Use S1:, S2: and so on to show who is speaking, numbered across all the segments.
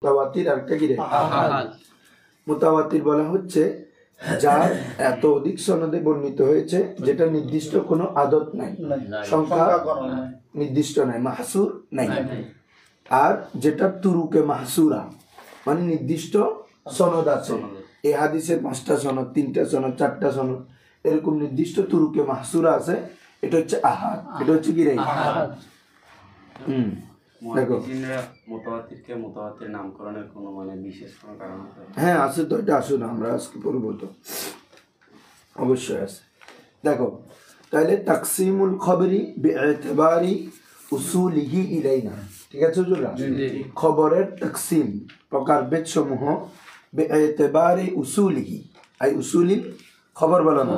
S1: মুতাওয়াতির আর একটা কি রে আহাদ। মুতাওয়াতির বলা হচ্ছে যার এত অধিক সনদে বর্ণিত হয়েছে যেটা নির্দিষ্ট কোনো আদত নাই, সংখ্যা নির্দিষ্ট নাই, মাহসুর নাই, আর যেটা তুরুকে মাহসুরা মানে নির্দিষ্ট সনদ আছে। এই হাদিসের 5টা সনদ, 3টা সনদ, 4টা সনদ, এরকম নির্দিষ্ট তুরুকে মাহসুরা আছে, এটা হচ্ছে আহাদ। এটা হচ্ছে কি রে আহাদ। দেখো
S2: মুতাওয়াতিরকে মুতাওয়াতির নামকরণের কোনো মানে বিশেষ কোনো কারণ আছে?
S1: হ্যাঁ আছে তো, এটা আসুন আমরা আজকে পড়বো তো, অবশ্যই আছে। দেখো তাহলে তাকসিমুল খবরি বিইতিবারি উসুলিহি ইলাইনা, ঠিক আছে হুজুররা? খবরের তাকসিম প্রকারভেদ সমূহ বিইতিবারি উসুলিহি, আই উসুলিল খবর বলা না,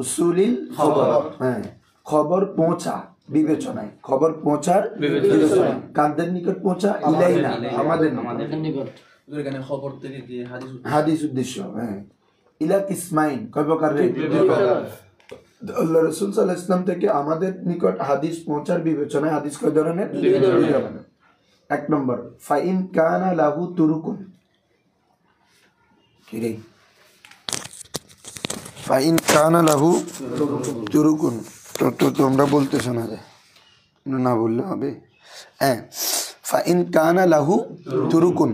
S1: উসুলিল খবর, হ্যাঁ খবর পৌঁছা বিবেচনায়, খবর পৌঁছার বিবেচনায়, কাদের নিকট পৌঁছা? ইলাইনা আমাদের নিকট।
S3: এখানে খবর থেকে যে
S1: হাদিস উদ্দেশ্য, হ্যাঁ ইলা কিসমাইন, কয় প্রকার রে? আল্লাহ রাসূল সাল্লাল্লাহু আলাইহি ওয়াসাল্লাম থেকে আমাদের নিকট হাদিস পৌঁছার বিবেচনায় হাদিস কয় ধরনের? দুই ধরনের। এক নম্বর ফাইন কানা লাহু তুরুকুন, কি রে? ফাইন কানা লাহু তুরুকুন, তো তোমরা বলতেছো না, না বললে হবে। হ্যাঁ ফাইন কানা লাহু তুরুকুন,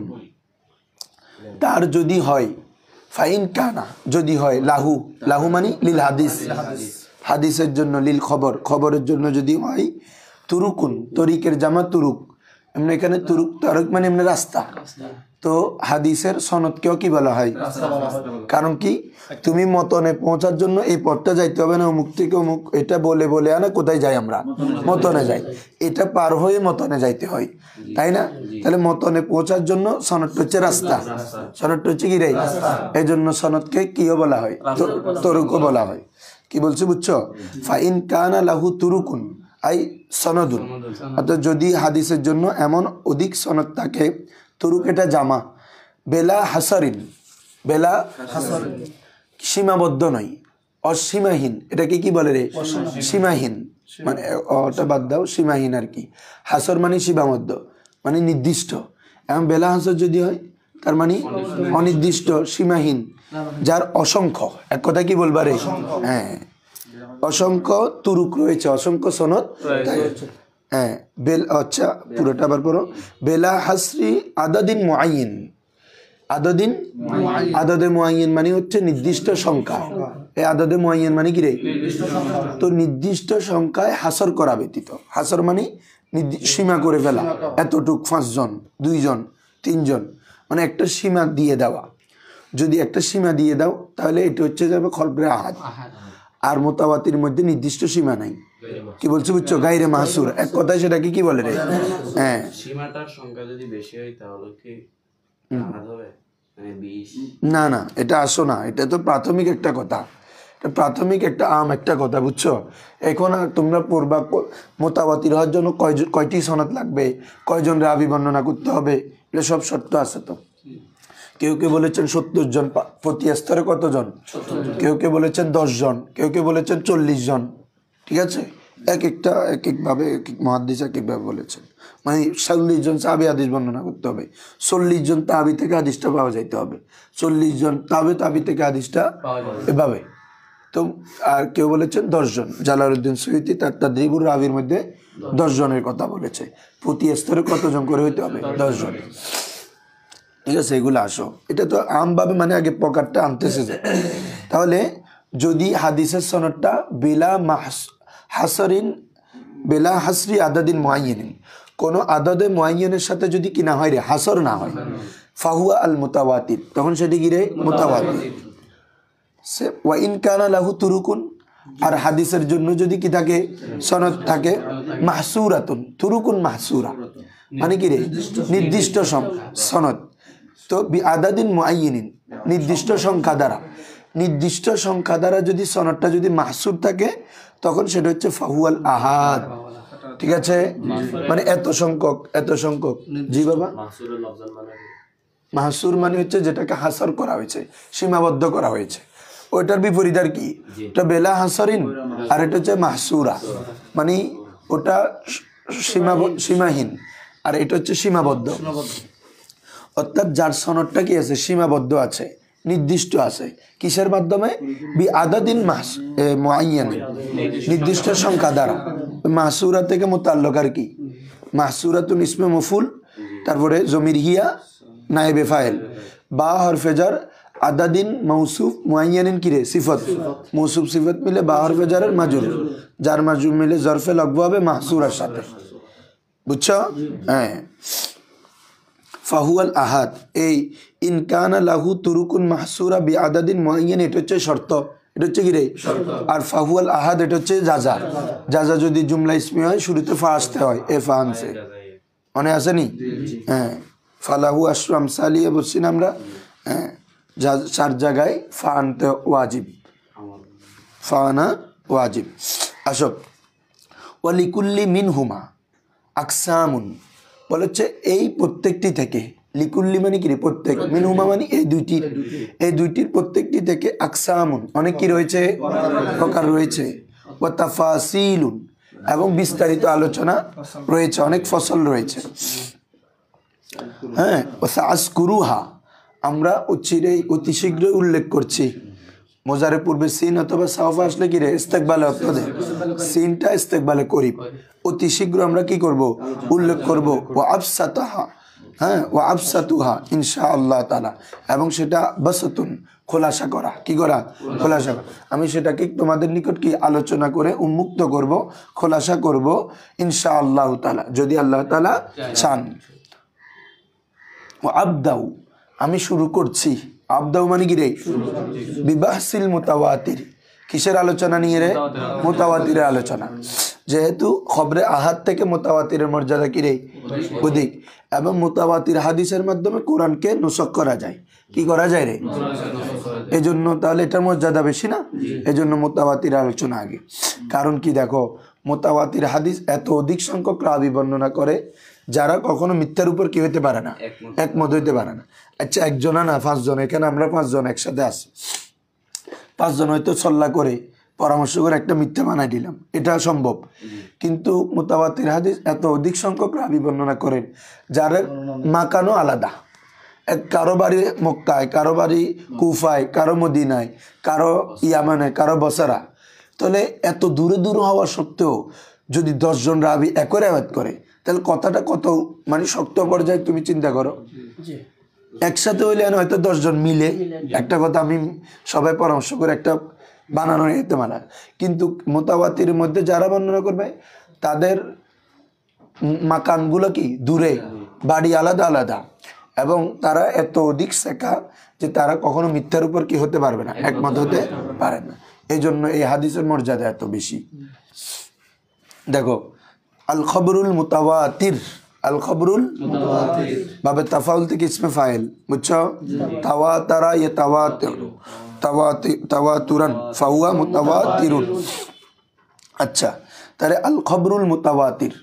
S1: তার যদি হয়, ফাইন কানা যদি হয়, লাহু, লাহু মানে লিল হাদিস, হাদিসের জন্য, লিল খবর, খবরের জন্য যদি হয়, তুরুকুন, তরিকের জামা তুরুক, এমনি এখানে তুরুক তারক মানে এমনি রাস্তা, তো হাদিসের সনদকেও কি বলা হয়? কারণ কি তুমি মতনে পৌঁছার জন্য এই পথটা যাইতে হবে না, অমুক থেকে অমুক, এটা বলে বলে আনা কোথায় যাই আমরা? মতনে যাই, এটা পার হয়ে মতনে যাইতে হয়, তাই না? তাহলে মতনে পৌঁছার জন্য সনদটা হচ্ছে রাস্তা, সনদটা হচ্ছে কি রে? এই জন্য সনদকে কিও বলা হয়? তরুকও বলা হয়। কি বলছি বুঝছো? ফাইন কানা লাহু তুরুকুন আই সনদুন, অর্থাৎ যদি হাদিসের জন্য এমন অধিক সনদ থাকে, তুরুক এটা জামা, বেলা হাসারিন, বেলা সীমাবদ্ধ নয়, অসীমাহীন, এটাকে কি বলে রে? সীমাহীন, মানে ওটা বাদ দাও, সীমাহীন আর কি। হাসর মানে সীমাবদ্ধ, মানে নির্দিষ্ট, এবং বেলা হাসর যদি হয় তার মানে অনির্দিষ্ট, সীমাহীন, যার অসংখ্য, এক কথা কি বলবা রে? হ্যাঁ অসংখ্য তুরুক রয়েছে, অসংখ্য সনদ, হ্যাঁ বেল, আচ্ছা পুরোটা আবার পড়ো। বেলা হাসরি আদাদিন মুআইয়িন, আদাদিন, আদাদে মুআইয়িন মানে হচ্ছে নির্দিষ্ট সংখ্যা, এই আদাদে মুআইয়িন মানে কি রে? তো নির্দিষ্ট সংখ্যায় হাসর করা ব্যতীত, হাসর মানে সীমা করে ফেলা, এতটুক, 5 জন, 2 জন, 3 জন, মানে একটা সীমা দিয়ে দেওয়া। যদি একটা সীমা দিয়ে দাও তাহলে এটা হচ্ছে যাবে খলবে আহাদ। আর মুতাওয়াতির মধ্যে নির্দিষ্ট সীমা নাই, কি বলছো বুঝছো? গায়রে মাহসুর, এক কথায় সেটাকে কি বলে রে? হ্যাঁ
S2: সীমাটার সংখ্যা যদি বেশি হয় তাহলে কি আহাদ হবে? মানে 20?
S1: না না, এটা আসো না, এটা তো প্রাথমিক একটা কথা, এটা প্রাথমিক একটা একটা কথা, বুঝছো? এখন তোমরা পড়বা মুতাওয়াতির হওয়ার জন্য কয়টি সনদ লাগবে, কয়জন রাবি বর্ণনা করতে হবে, এটা সব শর্ত আছে। তো কেউ কেউ বলেছেন 70 জন, প্রতি স্তরে কতজন? কেউ কেউ বলেছেন 10 জন, কেউ কেউ বলেছেন 40 জন, ঠিক আছে? এক একটা এক একভাবে, এক এক মুহাদ্দিস এক একভাবে বলেছেন। মানে 40 জন সাহাবী হাদিস বর্ণনা করতে হবে, 40 জন তাবি থেকে হাদিসটা পাওয়া যাইতে হবে, 40 জন তাবি থেকে হাদিসটা এভাবে। তো আর কেউ বলেছেন 10 জন, জালালউদ্দিন সুয়ুতি তার তাদরিবুর রাবির মধ্যে 10 জনের কথা বলেছে, প্রতি স্তরে কতজন করে হইতে হবে? 10 জন, ঠিক আছে? এগুলো আসো, এটা তো আমভাবে মানে আগে পকারটা আনতেছে যে। তাহলে যদি হাদিসের সনদটা বেলা হাসরিন, বেলা হাসরি আদাদিন মুআইয়িন, কোনো আদাদে মুআইয়িনের সাথে যদি কি না হয় রে, হাসর না হয়, ফাহুয়া আল মুতাওয়াতির, তখন সেটি কি রে? মুতাওয়াতির। সে ওয়া ইন কানা লাহু তুরুকুন, আর হাদিসের জন্য যদি কি থাকে, সনদ থাকে, মাহসুরাতুন, তুরুকুন মাহসুরা মানে কি রে? নির্দিষ্ট সনদ, তো বি আদাদিন মুআইয়িনিন, নির্দিষ্ট সংখ্যা দ্বারা, নির্দিষ্ট সংখ্যা দ্বারা যদি সনদটা যদি মাহসুর থাকে তখন সেটা হচ্ছে ফাহুয়াল আহাদ, ঠিক আছে? মানে এত সংখ্যক, এত সংখ্যক। জি বাবা, মাহসুর মানে হচ্ছে যেটাকে হাসর করা হয়েছে, সীমাবদ্ধ করা হয়েছে। ওইটার বিপরীত আর কি, ওটা বেলা হাসরিন, আর এটা হচ্ছে মাহসুরা, মানে ওটা সীমাহীন, আর এটা হচ্ছে সীমাবদ্ধ। অর্থাৎ যার সনদটা কি আছে, সীমাবদ্ধ আছে, নির্দিষ্ট আছে, কিসের মাধ্যমে? বি আদাদিন মুআয়্যান, নির্দিষ্ট সংখ্যা দ্বারা। মাহসুরা থেকে মুতাল্লাক আর কি, মাহসুরাতুন ইসমে মফুল, তারপরে জমির হিয়া নায়েবে ফাইল, বা হরফে জার, আদাদিন মৌসুফ, মুআয়্যানিন কিরে সিফত, মৌসুফ সিফত মিলে বা হরফে জারের মাজুর, যার মাজুর মিলে জরফে লাগবো হবে মাহসুরার সাথে। বুঝছো? হ্যাঁ। ফাহুয়াল আহাদ, এই ইনকানা লাহু তুরুকুন মাহসুরা বি আদাদিন মুআয়্যান, এটা হচ্ছে শর্ত, এটা হচ্ছে কি রে? আর ফাহুয়াল আহাদ এটা হচ্ছে জাজা। জাজা যদি জুমলা ইসমি হয় শুরুতে ফা আসতে হয়, এ ফা আনছে, মনে আসেনি? হ্যাঁ, ফালাহু আশরু আমসালিয়া বলছি না আমরা। হ্যাঁ, চার জায়গায় ফা আনতে ওয়াজিব, ফা আনা ওয়াজিব। আসো, ওয়ালিকুল্লি মিনহুমা আকসামুন, বলে হচ্ছে এই প্রত্যেকটি থেকে, লিকুল্লি মানে কি রে? প্রত্যেক, মিনহুমা মানে এই দুইটির, এই দুইটির প্রত্যেকটি থেকে আকসামুন অনেক কি রয়েছে? প্রকার রয়েছে। ওয়া তাফাসিলুন, এবং বিস্তারিত আলোচনা রয়েছে, অনেক ফসল রয়েছে। হ্যাঁ, ও সাআসকুরুহা, আমরা অতি শীঘ্রই উল্লেখ করছি। মোজারে পূর্বে সিন অথবা সাওফা আসলে কি রে? ইস্তেকবালে অর্থ দেয়, সিনটা ইস্তেকবালে করিব, অতি শীঘ্র আমরা কি করব? উল্লেখ করব। ও আবসাতাহা, হ্যাঁ, ও আবসাতুহা ইনশাআল্লাহ তাআলা, এবং সেটা বাসাতুন খোলাসা করা, কি করা? খোলাসা করা। আমি সেটাকে তোমাদের নিকট কি আলোচনা করে উন্মুক্ত করব, খোলাসা করব ইনশাআল্লাহ তাআলা, যদি আল্লাহ তাআলা চান। ও আবদাউ, আমি শুরু করছি। আবদাউ মানে কি রে? বিবাহসিল মুতাওয়াতির, কিসের আলোচনা নিয়ে রে? মুতাওয়াতিরের আলোচনা। যেহেতু খবরে আহাদ থেকে মুতাওয়াতিরের মর্যাদা কি রে? অধিক, এবং মুতাওয়াতির হাদিসের মাধ্যমে কোরআনকে নুসখ করা যায়, কি করা যায় রে? এজন্য তাহলে এটার মর্যাদা বেশি না, এজন্য মুতাওয়াতির আলোচনা আগে। কারণ কি দেখো, মুতাওয়াতির হাদিস এত অধিক সংখ্যক রাবী বর্ণনা করে যারা কখনো মিথ্যার উপর কি হইতে পারে না, একমত হইতে পারে না। আচ্ছা, একজনা না, পাঁচজন, এখানে আমরা পাঁচজন একসাথে আছি, পাঁচজন হয়তো সল্লা করে পরামর্শ করে একটা মিথ্যা বানাই দিলাম, এটা সম্ভব। কিন্তু মুতাওয়াতির হাদিস এত অধিক সংখ্যক রাবী বর্ণনা করেন যারা মাকানো আলাদা, কারো বাড়ি মক্কায়, কারো বাড়ি কুফায়, কারো মদিনায়, কারো ইয়ামানে, কারো বসরা। তাহলে এত দূরে দূরে হওয়া সত্ত্বেও যদি 10 জন রাবী একই রেওয়াত করে, তাহলে কথাটা কত মানে শক্ত পর্যায়ে তুমি চিন্তা করো। একসাথে হইলে হয়তো 10 জন মিলে একটা কথা আমি সবাই পরামর্শ করে একটা বানানো যেতে মানা, কিন্তু মুতাওয়াতির মধ্যে যারা বর্ণনা করবে তাদের মাকানগুলো কি দূরে, বাড়ি আলাদা আলাদা, এবং তারা এত অধিক শেখা যে তারা কখনো মিথ্যার উপর কি হতে পারবে না, একমত হতে পারে না। এই জন্য এই হাদিসের মর্যাদা এত বেশি। দেখো, আল খবরুল মুতাওয়াতির, আল খবরুল বাবে তাফাউল থেকে ইসমে ফাইল, বুঝছো? তাওয়াতারা ইয়াতাওয়াতির, তাওয়াতুরান ফাহুয়া মুতাওয়াতিরুন। আচ্ছা, তাহলে আল খবরুল মুতাওয়াতির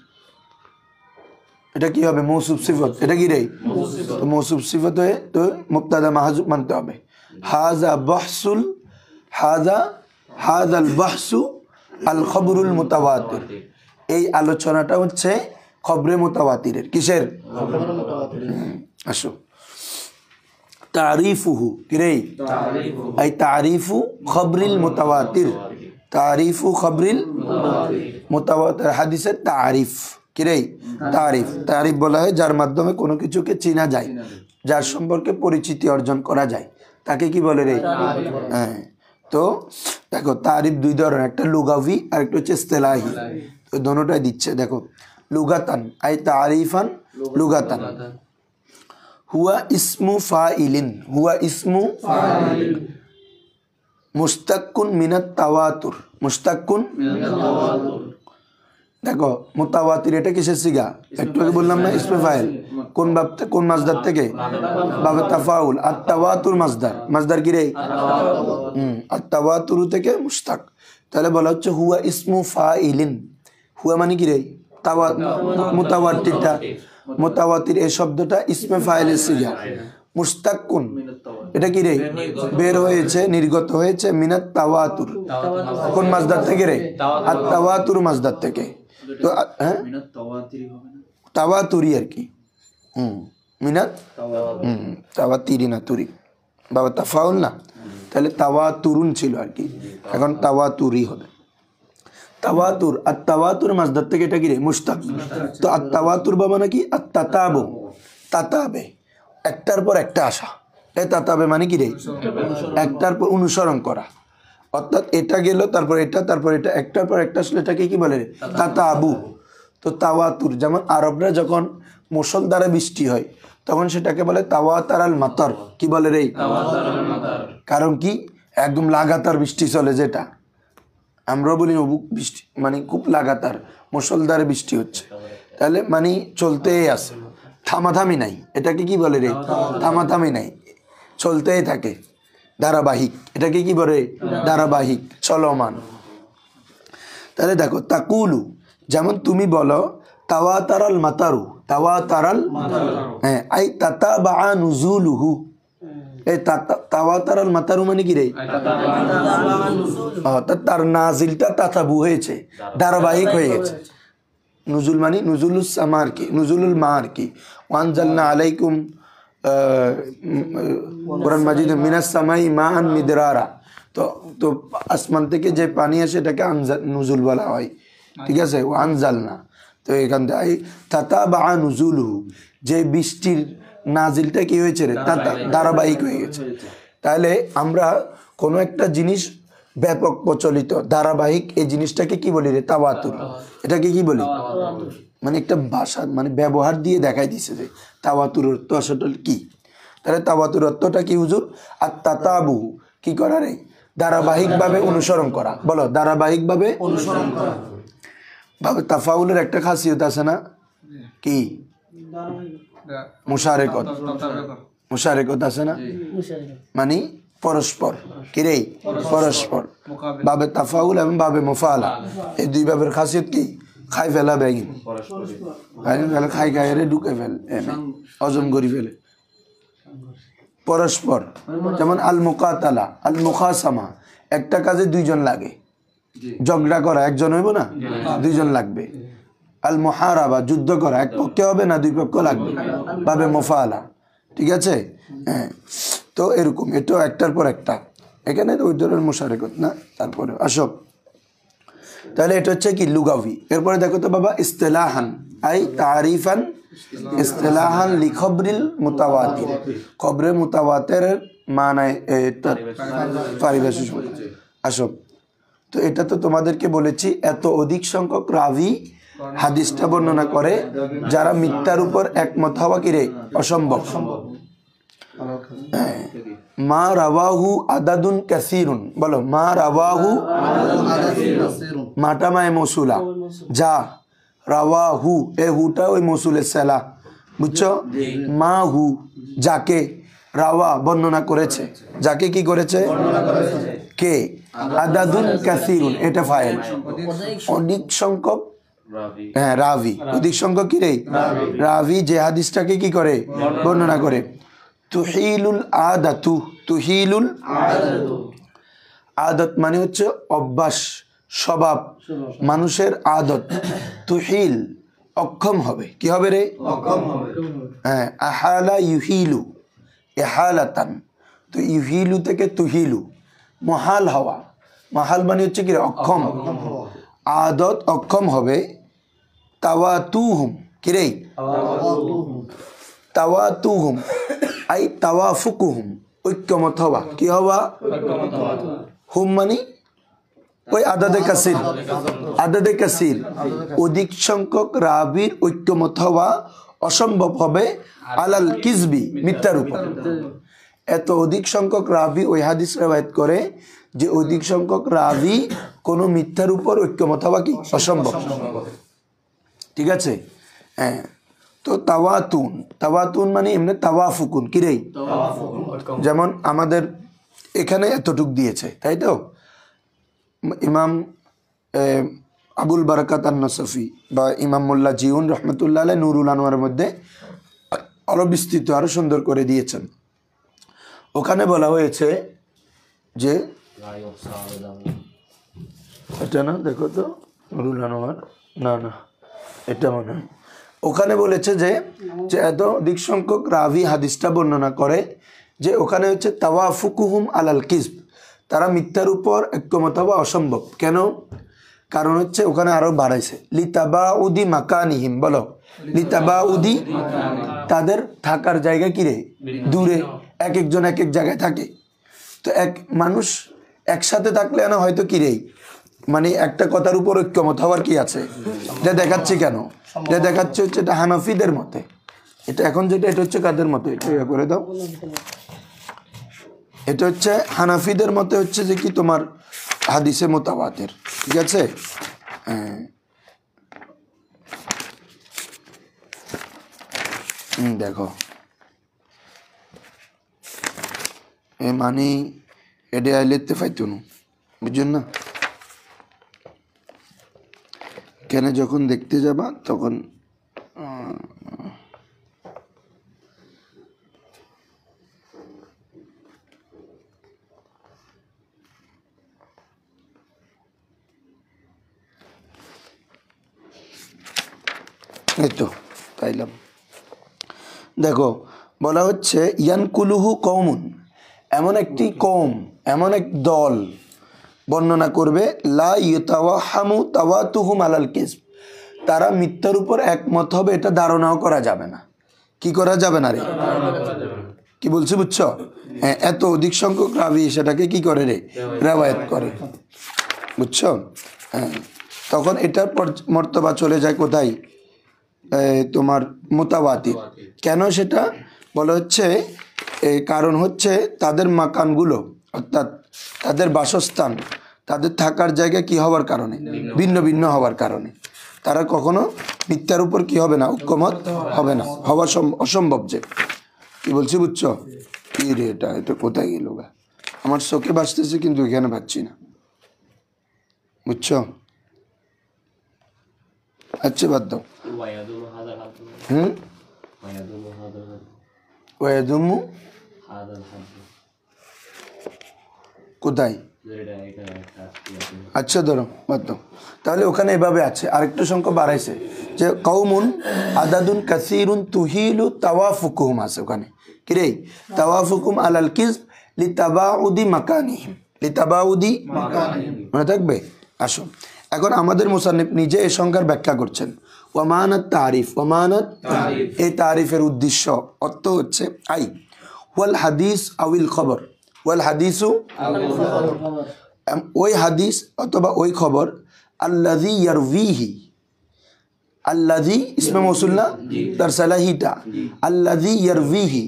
S1: এটা কি হবে? মৌসুফ সিফত। এটা কি রে? তো মৌসুফ সিফত হয়ে তো মুবতাদা মাহজুব মানতে হবে। হাযা বাহসুল, হাযাল বাহসু আল খবরুল মুতাওয়াতির, এই আলোচনাটা হচ্ছে খবরে মুতাওয়াতিরের। কিসের? আসো, তারিফুহু কি রে? এই তারিফু খবরিল মুতাওয়াতির, তারিফু খবরিল মুতাওয়াতির হাদিসের তারিফ কি রে? তারিফ, তারিফ বলা হয় যার মাধ্যমে কোনো কিছুকে চেনা যায়, যার সম্পর্কে পরিচিতি অর্জন করা যায়, তাকে কি বলে রে? হ্যাঁ, তো দেখো তারিফ দুই ধরনের, একটা লুগাভি আর একটা হচ্ছে ইসতিলাহি। তো দোনোটাই দিচ্ছে। দেখো, লুগাতান আই তারিফান, লুগাতান হুয়া ইসমু ফাইলিন, হুয়া ইসমু মুস্তাক্কুন মিনাত তাওয়াতুর, মুস্তাক্কুন। দেখো মুতাওয়াতির এটা কিসের সিগা? একটু আগে বললাম না, ইসমে ফাইল। কোন বাব, কোন মাসদার থেকে? বাবে তাফাউল। আর তাওয়াতুর মাসদার, মাসদার কি রে? আর তাওয়াতুর থেকে মুস্তাক। তাহলে বলা হচ্ছে হুয়া ইসমু ফাইলিন। হুয়া মানে কি রে? মুতাওয়াতিরটা, মুতাওয়াতির এই শব্দটা ইসমে ফাইলের সিগা। মুস্তাক্কুন এটা কি রে? বের হয়েছে, নির্গত হয়েছে মিনাত তাওয়াতুর। কোন মাসদার থেকে রে? আর তাওয়াতুর মাসদার থেকে। তো হ্যাঁ, তাওয়াতুরি আর কি। মিনাত তাওয়াতিরি না তুরি, বাবা তাফাউল না, তাহলে তাওয়াতুরুন ছিল আর কি, এখন তাওয়াতুরি হবে। তাওয়াতুর, আর তাওয়াতুর মাসদার থেকে এটা কি রে? মুশতাক। তো আর তাওয়াতুর বাবা নাকি আর তাতাবু, তাতাবে, একটার পর একটা আসা। এ তাতাবে মানে কি রে? একটার পর অনুসরণ করা, অর্থাৎ এটা গেল তারপর এটা তারপর এটা, একটার পর একটা আসলে এটাকে কি বলে রে? তাতাবু। তো তাওয়াতুর, যেমন আরবরা যখন মুষলধারে বৃষ্টি হয় তখন সেটাকে বলে তাওয়াতার আল মাতার। কি বলে রে? কারণ কি একদম লাগাতার বৃষ্টি চলে, যেটা আমরা বলি অবুক বৃষ্টি, মানে খুব লাগাতার মুষলধারে বৃষ্টি হচ্ছে, তাহলে মানে চলতেই আছে, থামাথামি নাই। এটাকে কি বলে রে? থামাথামি নাই, চলতেই থাকে, ধারাবাহিক। এটাকে কি বলে? ধারাবাহিক, চলমান। তাহলে দেখো তাকুলু, যেমন তুমি বলো তাওয়াতারাল মাতারু, তাওয়াতারাল, হ্যাঁ, আই তাতাবা নুজুলুহু। এই তাওয়াতারাল মাতারু মানে কি রে? তার নাজিলটা তাতাবু হয়েছে, ধারাবাহিক হয়ে গেছে। নুজুল মানে নুজুলুস সামা আর কি, নুজুলুল মা আর কি। ওয়ানজালনা আলাইকুম কোরআন মাজিদ মিনাস সামাই মাআন মিদরারা। তো তো আসমান থেকে যে পানি আসে এটাকে নুজুল বলা হয়, ঠিক আছে? ওয়ানজালনা, তো এখান থেকে তাতাবা নুজুলুহু, যে বৃষ্টির নাজিলটা কি হয়েছে রে? ধারাবাহিক হয়ে গেছে। তাহলে আমরা কোনো একটা জিনিস ব্যাপক প্রচলিত, ধারাবাহিক, এই জিনিসটাকে কি বলি রে? তাওয়াতুর। এটাকে কি বলি? মানে একটা ভাষা, মানে ব্যবহার দিয়ে দেখাই দিছে যে তাওয়াতুর অর্থ আসলে কি। তাহলে তাওয়াতুর অর্থটা কি হুজুর? আর তাতাবু কি করা রে? ধারাবাহিকভাবে অনুসরণ করা। বলো, ধারাবাহিকভাবে অনুসরণ করা। ভাবে তাফাউলের একটা খাসিয়ত আছে না, কি? মুশারেকত, মুশারেকত আছে না, মানে পরস্পর, কি রে? পরস্পর। বাবে তাফাউল এবং বাবে মুফালা, এই দুই ভাবের খাসিয়ত কি? খাই ফেলা ব্যাগিন, খাই খাই রে ঢুকে ফেল, হজম করি ফেলে, পরস্পর। যেমন আল মুকাতালা, আল মুখাসামা, একটা কাজে দুইজন লাগে, ঝগড়া করা একজন হইব না, দুইজন লাগবে। আল মুহারাবা, যুদ্ধ করা এক পক্ষে হবে না, দুই পক্ষ লাগবে, বাবে মুফালা, ঠিক আছে? হ্যাঁ, তো এরকম, এটাও একটার পর একটা, এখানে ওই ধরনের মুশারেকত না। তারপরে আসো, তাহলে এটা হচ্ছে কি? লুগাভি। এরপরে দেখো তো বাবা, ইস্তেলাহান আই তারিফান, ইস্তেলাহান লি খবরিল মুতাওয়াতির, খবরে মুতাওয়াতিরের মানায় পারিভাষিক। আসো, তো এটা তো তোমাদেরকে বলেছি, এত অধিক সংখ্যক রাভি হাদিসটা বর্ণনা করে যারা মিথ্যার উপর একমত হওয়া কি রে? অসম্ভব। মা রাওয়াহু আদাদুন কাসিরুন, বলো মা রাওয়াহু, মাটা মায়ে মৌসুলা, যা, রাওয়াহু, এ হুটা ওই মৌসুলের সেলা, বুঝছো? মা হু, যাকে, রাওয়া বর্ণনা করেছে, যাকে কি করেছে? কে? আদাদুন কাসিরুন, এটা ফাইল, অধিক সংখ্যক, হ্যাঁ রাভি, অধিক সংখ্যক কি রে? রাভি যে হাদিসটাকে কি করে? বর্ণনা করে। তুহিলুল আদাতু, তুহিলুল আদত মানে হচ্ছে অভ্যাস, স্বভাব, মানুষের আদত। তুহিল, অক্ষম হবে, কি হবে রে? অক্ষম হবে। হ্যাঁ, আহালা ইউহিলু, ইহালাতান, তো ইউহিলু থেকে তুহিলু, মহাল হওয়া, মহাল মানে হচ্ছে কি রে? অক্ষম, আদত অক্ষম হবে। তাওয়াতুহুম, কি রে? তাওয়াতুহুম আই তাওয়াফুকুহুম, ঐক্যমত হওয়া, কি হওয়া? হুম মানে ওই আদাদে কাসির, আদাদে কাসির, অধিক সংখ্যক রাবির ঐক্যমত হওয়া অসম্ভব হবে আলাল কিজবি, মিথ্যার উপর। এত অধিক সংখ্যক রাবি ওই হাদিস রওয়ায়াত করে যে অধিক সংখ্যক রাবি কোনো মিথ্যার উপর ঐক্যমত হওয়া কি? অসম্ভব, ঠিক আছে? হ্যাঁ, তো তাওয়াতুন, তাওয়াতুন মানে এমনি তাওয়াফুকুন, কি রে? যেমন আমাদের এখানে এতটুক দিয়েছে, তাই তো? ইমাম আবুল বারাকাত আন-নাসফি বা ইমাম মোল্লা জিউন রহমতুল্লাহ আলাইহি নুরুল আনোয়ারের মধ্যে আরো বিস্তৃত, আরো সুন্দর করে দিয়েছেন। ওখানে বলা হয়েছে যে এটা না, দেখো তো নুরুল আনোয়ার, না না এটা মনে হয়, ওখানে বলেছে যে যে এত অধিক সংখ্যক রাভি হাদিসটা বর্ণনা করে যে ওখানে হচ্ছে তাওয়াফুকুহুম আলাল কিসব, তারা মিথ্যার উপর ঐক্যমত হওয়া অসম্ভব। কেন? কারণ হচ্ছে ওখানে আরো বাড়াইছে লিতাবাউদি মাকানিহিম, বলো লিতাবাউদি, তাদের থাকার জায়গা কি রে, দূরে, এক একজন এক এক জায়গায় থাকে। তো এক মানুষ একসাথে থাকলে না হয়তো কি রে, মানে একটা কথার উপর ঐক্যমত হওয়ার কি আছে। এটা দেখাচ্ছি কেন, এটা দেখাচ্ছে হচ্ছে এটা হানাফিদের মতে, এটা এখন যেটা এটা হচ্ছে কাদের মতে, এটা ইয়া করে দাও, এটা হচ্ছে হানাফিদের মতে হচ্ছে যে কি তোমার হাদিসে মুতাওয়াতির, ঠিক আছে। দেখো এ মানে এডে আইলেতে ফাইতো না, বুঝছেন না, কেন যখন দেখতে যাবা তখন এই তো তাইলাম। দেখো বলা হচ্ছে ইয়ানকুলুহু কওমুন, এমন একটি কওম, এমন এক দল বর্ণনা করবে লা ইউতাওয়াহামু তাওয়াতুহুম আলাল কিসব, তারা মিথ্যার উপর একমত হবে এটা ধারণাও করা যাবে না। কি করা যাবে না রে, কি বলছি বুঝছো? হ্যাঁ, এত অধিক সংখ্যক রাবি সেটাকে কি করে রে, রেওয়ায়াত করে, বুঝছো? হ্যাঁ, তখন এটার মর্তবা চলে যায় কোথায়, তোমার মুতাওয়াতির। কেন সেটা বলা হচ্ছে কারণ হচ্ছে তাদের মাকানগুলো, অর্থাৎ তাদের বাসস্থান, তাদের থাকার জায়গা কি হওয়ার কারণে, ভিন্ন ভিন্ন হওয়ার কারণে তারা কখনো মিথ্যার উপর কি হবে না, ঐক্যমত হবে না, হওয়া অসম্ভব। যে কি বলছি বুঝছো? কি রে এটা, এটা কোথায় গেল গা, আমার চোখে বাঁচতেছে কিন্তু এখানে পাচ্ছি না, বুঝছো? আচ্ছা বাদ দাও। ওয়ায়াদুমু কোথায়, আচ্ছা ধরো বাদ দাও। তাহলে ওখানে এভাবে আছে, আরেকটু সংখ্যা বাড়াইছে যে কওমুন আদাদুন কাসীরুন তুহিলু তাওয়াফুকুহুম, আছে ওখানে কি রে, তাওয়াফুকুম আলাল কিসব লিতাবাউদি মাকানিহিম, লিতাবাউদি মনে থাকবে। আসো এখন আমাদের মুসান্নিফ নিজে এই সংখ্যার ব্যাখ্যা করছেন। ওয়ামানাত তারিফ, ওয়ামানাত এই তারিফের উদ্দেশ্য অর্থ হচ্ছে আই ওয়াল হাদিস আউল খবর, ওয়াল হাদিসু ওই হাদিস অথবা ওই খবর, আল্লাযী ইয়ারভিহি, আল্লাযী ইসমে মৌসুল না, তার সালাহিটা, আল্লাযী ইয়ারভিহি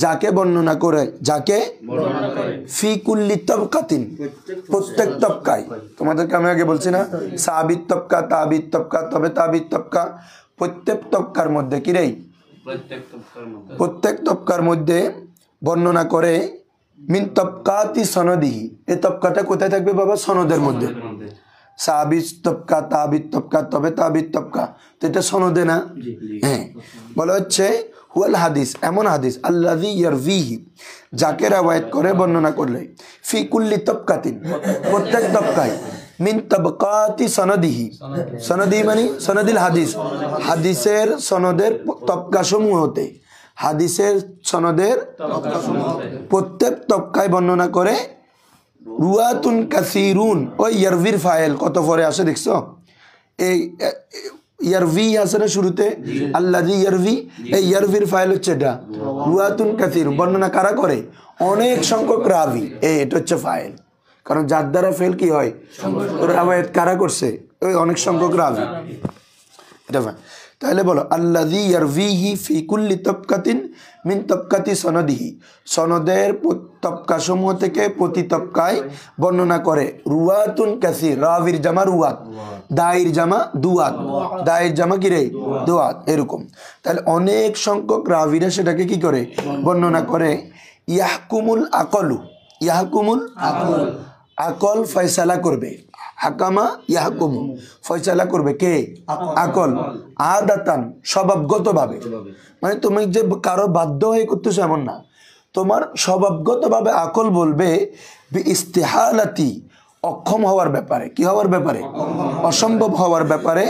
S1: যাকে বর্ণনা করে, যাকে ফি কুল্লি তবকাতিন প্রত্যেক তবকায়, তোমাদেরকে আমি আগে বলছি না সাবিত তবকা, তাবিত তবকা, তবে তাবিত তবকা, প্রত্যেক তবকার মধ্যে কি রে, প্রত্যেক তবকার মধ্যে বর্ণনা করে মিন তবকাতি সনদিহি, এই তবকাটা কোথায় থাকবে বাবা, সনদের মধ্যে। সাবিত তবকা, তাবিত তবকা, তবে তাবিত তবকা, তো এটা সনদে না। হ্যাঁ, বলা হচ্ছে হুয়াল হাদিস, এমন হাদিস আল্লাযী ইয়ারভিহি যাকে রাওয়ায়াত করে, বর্ণনা করলে, ফি কুল্লি তবকাতিন প্রত্যেক তবকায়, মিন তবকাতি সনদিহি, সনদি মানে সনদিল হাদিস, হাদিসের সনদের তবকা সমূহ হতে, হাদিসের সনদের প্রত্যেক তবকায় বর্ণনা করে রুয়াতুন কাসীরুন, ওই ইয়ারভির ফাইল কত পরে আসে দেখছো, এই ইয়ারভি আছে না শুরুতে, আল্লাযী ইয়ারভি, এই ইয়ারভির ফাইল হচ্ছে এটা রুয়াতুন কাসীর, বর্ণনা কারা করে, অনেক সংখ্যক রাবি, এটা হচ্ছে ফাইল। কারণ যার দ্বারা ফেল কি হয়, রাওয়ায়াত কারা করছে, ওই অনেক সংখ্যক রাবি, এটা ফাইল। তাহলে বলো আল্লাযী ইয়ারভিহি ফি কুল্লি তবকাতিন মিন তবকাতি সনদিহি, সনদের তবকা সমূহ থেকে প্রতি তবকায় বর্ণনা করে রুয়াতুন কাসীর, রাবির জামা রুয়াত, দায়ের জামা দুয়াত, দায়ের জামা কি রে, দুয়াত, এরকম। তাহলে অনেক সংখ্যক রাবিরা সেটাকে কি করে বর্ণনা করে। ইয়াহকুমুল আকলু, ইয়াহকুমুল আকল ফয়সালা করবে, হাকামা ইয়াহকুমু ফয়সালা করবে কে, আকল, আদাতান স্বভাবগতভাবে, মানে তুমি যে কারো বাধ্য হয়ে করতেছো এমন না, তোমার স্বভাবগতভাবে আকল বলবে বি ইস্তিহালাতি অক্ষম হওয়ার ব্যাপারে, কি হওয়ার ব্যাপারে, অসম্ভব হওয়ার ব্যাপারে,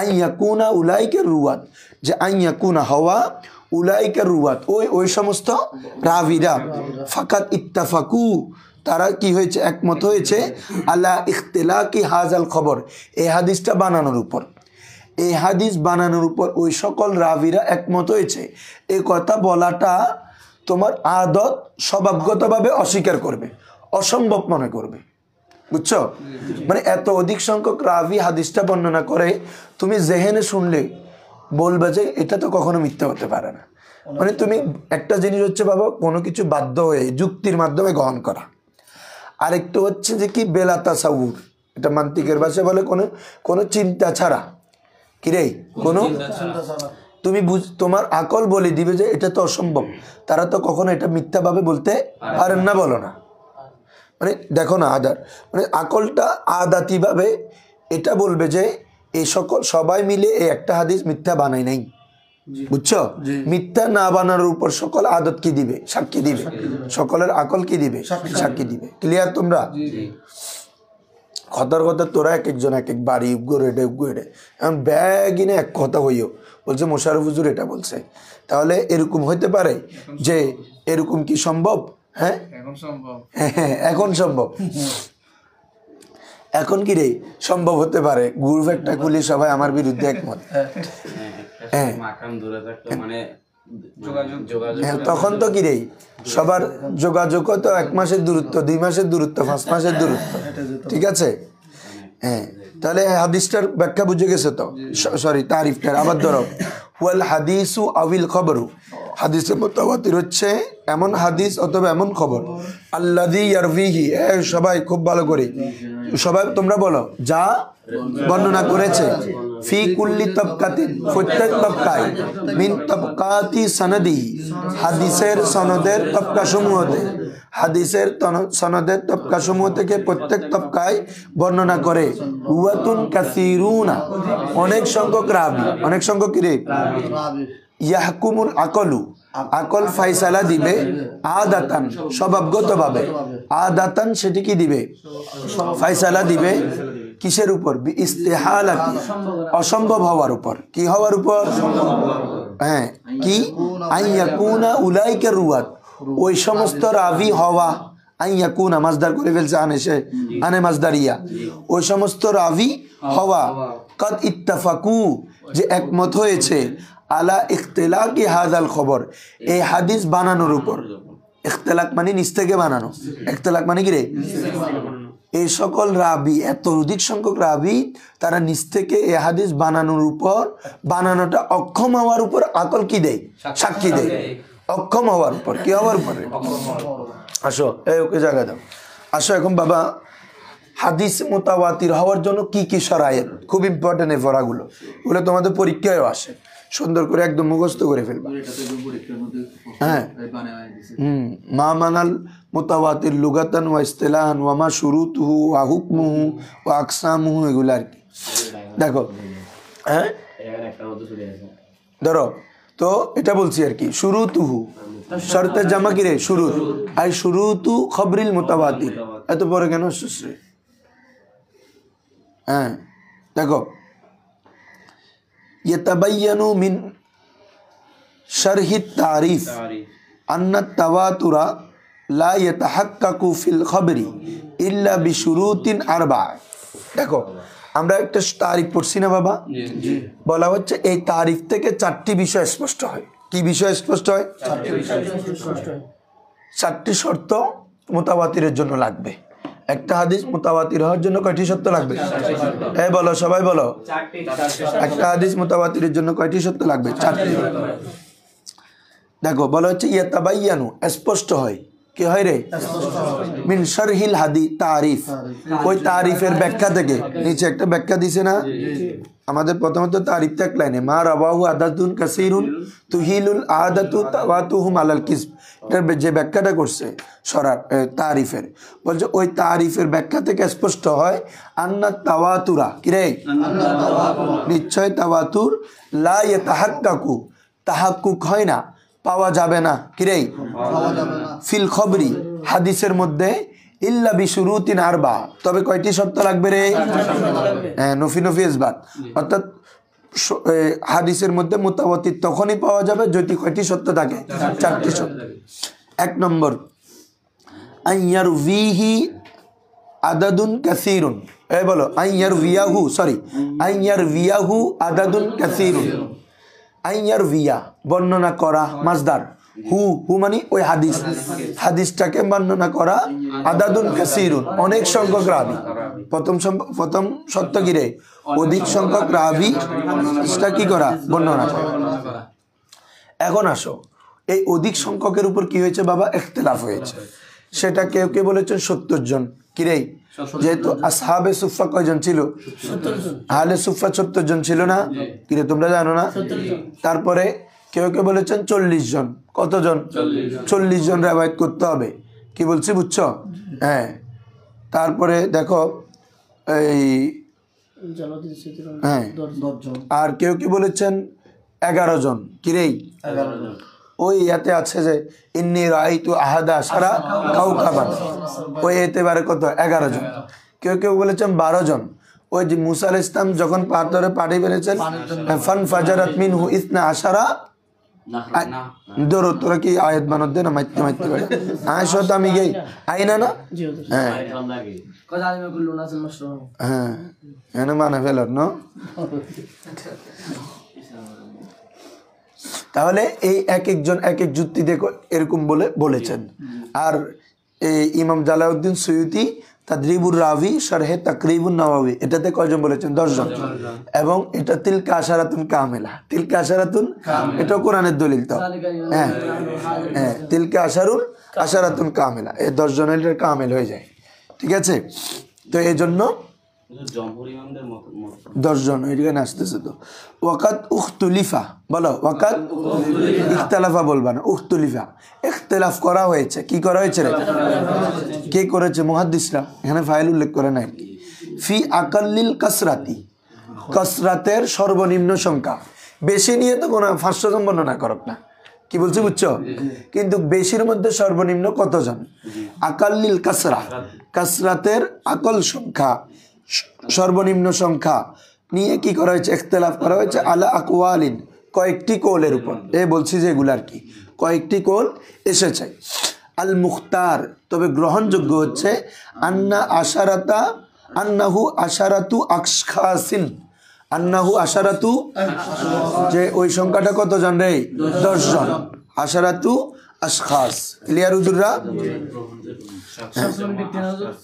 S1: আইয়াকুনা উলাইকের রুয়াত, যে আইয়াকুনা হওয়া উলাইকের রুয়াত, ওই সমস্ত রাবিরা, ফাকাত ইত্তাফাকু, তারা কি হয়েছে, একমত হয়েছে, আলা ইখতিলাকি হাজাল খবর, এই হাদিসটা বানানোর উপর, এই হাদিস বানানোর উপর ওই সকল রাবিরা একমত হয়েছে। এই কথা বলাটা তোমার আদত স্বভাবগতভাবে অস্বীকার করবে, অসম্ভব মনে করবে, বুঝছো? মানে এত অধিক সংখ্যক রাবি হাদিসটা বর্ণনা করে, তুমি জেহেনে শুনলে বলবে যে এটা তো কখনো মিথ্যা হতে পারে না। মানে তুমি একটা জিনিস হচ্ছে বাবা, কোনো কিছু বাধ্য হয়ে যুক্তির মাধ্যমে গ্রহণ করা, আরেকটা হচ্ছে যে কি বেলা তাসাউর, এটা মান্তিকের ভাষায় বলে কোনো চিন্তা ছাড়া, কিরে কোনো তুমি তোমার আকল বলে দিবে যে এটা তো অসম্ভব, তারা তো কখনো এটা মিথ্যাভাবে বলতে পারেন না, বলো না। মানে দেখো না মানে আকলটা আদাতিভাবে এটা বলবে যে এই সকল সবাই মিলে এই একটা হাদিস মিথ্যা বানায় নাই, বুঝছো? মিথ্যা না বানানোর উপর সকল আদত কি দিবে, সাক্ষী দিবে, সকলের আকল কি দিবে, সাক্ষী দিবে। ক্লিয়ার তোমরা? কথার কথা তোরা এক একজন এক এক বাড়ি উপগড়ে এখন ব্যাগিনে এক কথা হইও, বলছে মোশাররফ হুজুর এটা বলছে, তাহলে এরকম হইতে পারে যে এরকম কি সম্ভব? হ্যাঁ, এখন সম্ভব, এখন কি রে সম্ভব হতে পারে। গ্রুপ একটা খুলি সবাই আমার বিরুদ্ধে একমত, হ্যাঁ তখন তো কি রে সবার যোগাযোগ তো 1 মাসের দূরত্ব, 2 মাসের দূরত্ব, 5 মাসের দূরত্ব, ঠিক আছে? হ্যাঁ, তাহলে হাদিসটার ব্যাখ্যা বুঝে গেছে তো, সরি তারিফটার। আবার ধরো, ওয়াল হাদিসু আবিল খবরু, হাদিসে মুতাওয়াতির হচ্ছে এমন হাদিস অথবা এমন খবর, আল্লাযী ইয়ারভিহি, সবাই খুব ভালো করে সবাই তোমরা বলো, যা বর্ণনা করেছে, ফি কুল্লি তাবকাতিন, প্রত্যেক তবকায়, মিন তাবকাতি সনদি, হাদিসের সনদের তবকা সমূহতে, হাদিসের সনদের তবকা সমূহ থেকে প্রত্যেক তবকায় বর্ণনা করে, রুয়াতুন কাসিরুনা, অনেক সংখ্যক রাবি, অনেক সংখ্যক কি রে, ইয়াহকুমুল আকলু, আকল ফাইসালা দিবে, আদাতান স্বভাবগতভাবে, আদাতান সেটি কি দিবে, ফাইসালা দিবে, কিসের উপর, ইস্তেহালাত, অসম্ভব হওয়ার উপর, কি হওয়ার উপর, হ্যাঁ কি, আইয়াকুনা উলাইকা রুয়াত, ওই সমস্ত রাবি হওয়া, আইয়াকুনা মাজদার করে ফেলছে, আনে মাজদারিয়া, ওই সমস্ত রাবি হওয়া, কদ ইত্তাফাকু, যে একমত হয়েছে, আলা ইখতিলাকি হাযাল খবর, এই হাদিস বানানোর উপর। ইখতিলাক মানে নিজ থেকে বানানো, ইখতিলাক মানে কি রে, এই সকল রাবি, এত অধিক সংখ্যক রাবি, তারা নিজ থেকে এই হাদিস বানানোর উপর, বানানোটা অক্ষম হওয়ার উপর আকল কি দেয়, সাক্ষী দেয়, অক্ষম হওয়ার উপর, কি হওয়ার উপরে। আসো ওকে জায়গা দাও, আসো এখন বাবা, হাদিস মুতাওয়াতির হওয়ার জন্য কি কি শরায়েত, খুব ইম্পর্টেন্ট এই পড়াগুলো, ওগুলো তোমাদের পরীক্ষায়ও আসে, সুন্দর করে একদম মুখস্থ করে ফেলবা। হ্যাঁ, মা মানাল মুতাওয়াতির লুগাতান ওয়া ইসতিলাহান ওয়া মা শুরুতুহু ওয়া হুকমুহু ওয়া আকসামুহু, এগুলো আর কি। দেখো, হ্যাঁ ধরো তো এটা বলছি আর কি, শুরুতুহু শর্তে জামা কি রে, শুরুত, আই শুরুতু খবরিল মুতাওয়াতির, এত পরে কেন আসছে? হ্যাঁ দেখো, يتبين من شرح التعريف أن التواتر لا يتحقق في الخبر إلا بشروط 4। দেখো আমরা একটা তারিফ পড়ছি না বাবা, বলা হচ্ছে এই তারিফ থেকে 4টি বিষয় স্পষ্ট হয়। কি বিষয় স্পষ্ট হয়? 4টি শর্ত মুতাওয়াতিরের জন্য লাগবে। একটা হাদিস মুতাওয়াতির হওয়ার জন্য কয়টি শর্ত লাগবে? হ্যাঁ বলো, সবাই বলো, একটা হাদিস মুতাওয়াতিরের জন্য কয়টি শর্ত লাগবে? 4টি। দেখো বলা হচ্ছে ইয়াতাবায়ানু, স্পষ্ট হয়, কি হয় রে, মিন শারহিল হাদি তারিফ, ওই তারিফের ব্যাখ্যা থেকে, নিচে একটা ব্যাখ্যা দিছে না আমাদের, প্রথমত তারিফটা এক লাইনে, মা রাওয়াহু আদাতুন কাসীরুন তুহিলুল আদাতু তাওয়াতুহুম আলাল কিসব, এটার যে ব্যাখ্যাটা করছে তারিফের, বলছে ওই তারিফের ব্যাখ্যা থেকে স্পষ্ট হয়, আন্না তাওয়াতুরা, কি রে, নিশ্চয় তাওয়াতুর, লা ইয়াতাহাক্কাকু, তাহাক্কুক হয় না, পাওয়া যাবে না, কি রে, ফিল খবরি, হাদিসের মধ্যে, ইল্লা বিশুরুতিন আরবা, তবে কয়টি শর্ত লাগবে রে? হ্যাঁ, নফি নফি ইসবাত, অর্থাৎ হাদিসের মধ্যে মুতাওয়াতির তখনই পাওয়া যাবে যদি কয়টি শর্ত থাকে? 4টি শর্ত। 1 নম্বর, আইয়ারভিহি আদাদুন কাসীরুন, এই বলো আইয়ারভিয়াহু, সরি আইয়ারভিয়াহু আদাদুন কাসীরুন। আইয়ারভিয়া বর্ণনা করা, মাসদার, হু হু মানে ওই হাদিস, হাদিসটাকে বর্ণনা করা, আদাদুন কাসীরুন অনেক সংখ্যক রাবি, প্রথম শর্ত কি রে? অধিক সংখ্যক রাবি সেটা কি করা? বর্ণনা করা। এখন আসো, এই অধিক সংখ্যকের উপর কি হয়েছে বাবা? ইখতিলাফ হয়েছে। সেটা কেউ কেউ বলেছেন 70 জন, কি রে? যেহেতু আসহাবে সুফা কয়জন ছিল? আহলে সুফা 70 জন ছিল না? কি রে, তোমরা জানো না? তারপরে কেউ কেউ বলেছেন 40 জন। কতজন? 40 জন রেওয়ায়াত করতে হবে। কি বলছি বুঝছো? হ্যাঁ। তারপরে দেখো এই, হ্যাঁ, আর কেউ কি বলেছেন 11 জন। কি রে? ওই ইয়াতে আছে যে ইন্নী রাআইতু আহাদা আশারা কাওকাবান, ওই এতেবারে কত? 11 জন। কেউ কেউ বলেছেন 12 জন। ওই যে মুসা আলাইহিস সালাম যখন পাথরে পানি বেরিয়েছেন, ফান ফাজারাত মিনহু ইসনা আশারা, ধরো তোরা কি আয়াত বানাত দে না, মাইতে মাইতে পারে আয়সা তো আমি গই আইনা না। হ্যাঁ হ্যাঁ, এনে মানে ফেলার ন। তাহলে এই এক একজন এক এক যুক্তি দেখো এরকম বলেছেন। আর এই ইমাম জালাউদ্দিন সুয়ুতি তাদরিবুর রাভি শারহে তাকরিবুন নওয়াবি, এটাতে কয়জন বলেছেন? 10 জন। এবং এটা তিলকা আশারাতুন কামেলা, তিলকা আশারাতুন, এটা কোরআনের দলিল তো। হ্যাঁ হ্যাঁ, তিলকা আশারাতুন কামেলা, এই 10 জনের কামেল হয়ে যায়। ঠিক আছে, তো এই জন্য 10 জন ওইখানে আসতেছে। তো ওয়াকাত উখতুলিফা, বলো ওয়াকাত ইখতিলাফা বলবা না, উখতুলিফা, ইখতিলাফ করা হয়েছে। কি করা হয়েছে রে? কে করেছে? মুহাদ্দিসরা, এখানে ফাইল উল্লেখ করে নাই। ফি আকাল্লিল কাসরাতি, কাসরাতের সর্বনিম্ন সংখ্যা। বেশি নিয়ে তো কোনো 500 জন বর্ণনা করক না, কি বলছি বুঝছো? কিন্তু বেশির মধ্যে সর্বনিম্ন কতজন? আকাল্লিল কাসরা, কাসরাতের আকল সংখ্যা, সর্বনিম্ন সংখ্যা নিয়ে কি করা হয়েছে? ইখতিলাফ করা হয়েছে আলা আকওয়ালিন, কয়েকটি কৌলের উপর। এই বলছি যে এগুলার কি কয়েকটি কৌল এসেছে। আল মুখতার, তবে গ্রহণযোগ্য হচ্ছে আন্নাহু আশারাতু আশখাসিন, আন্নাহু আশারাতু, যে ওই সংখ্যাটা কতজন রে? 10 জন। আশারাতু আশখাস, ক্লিয়ার হুজুররা?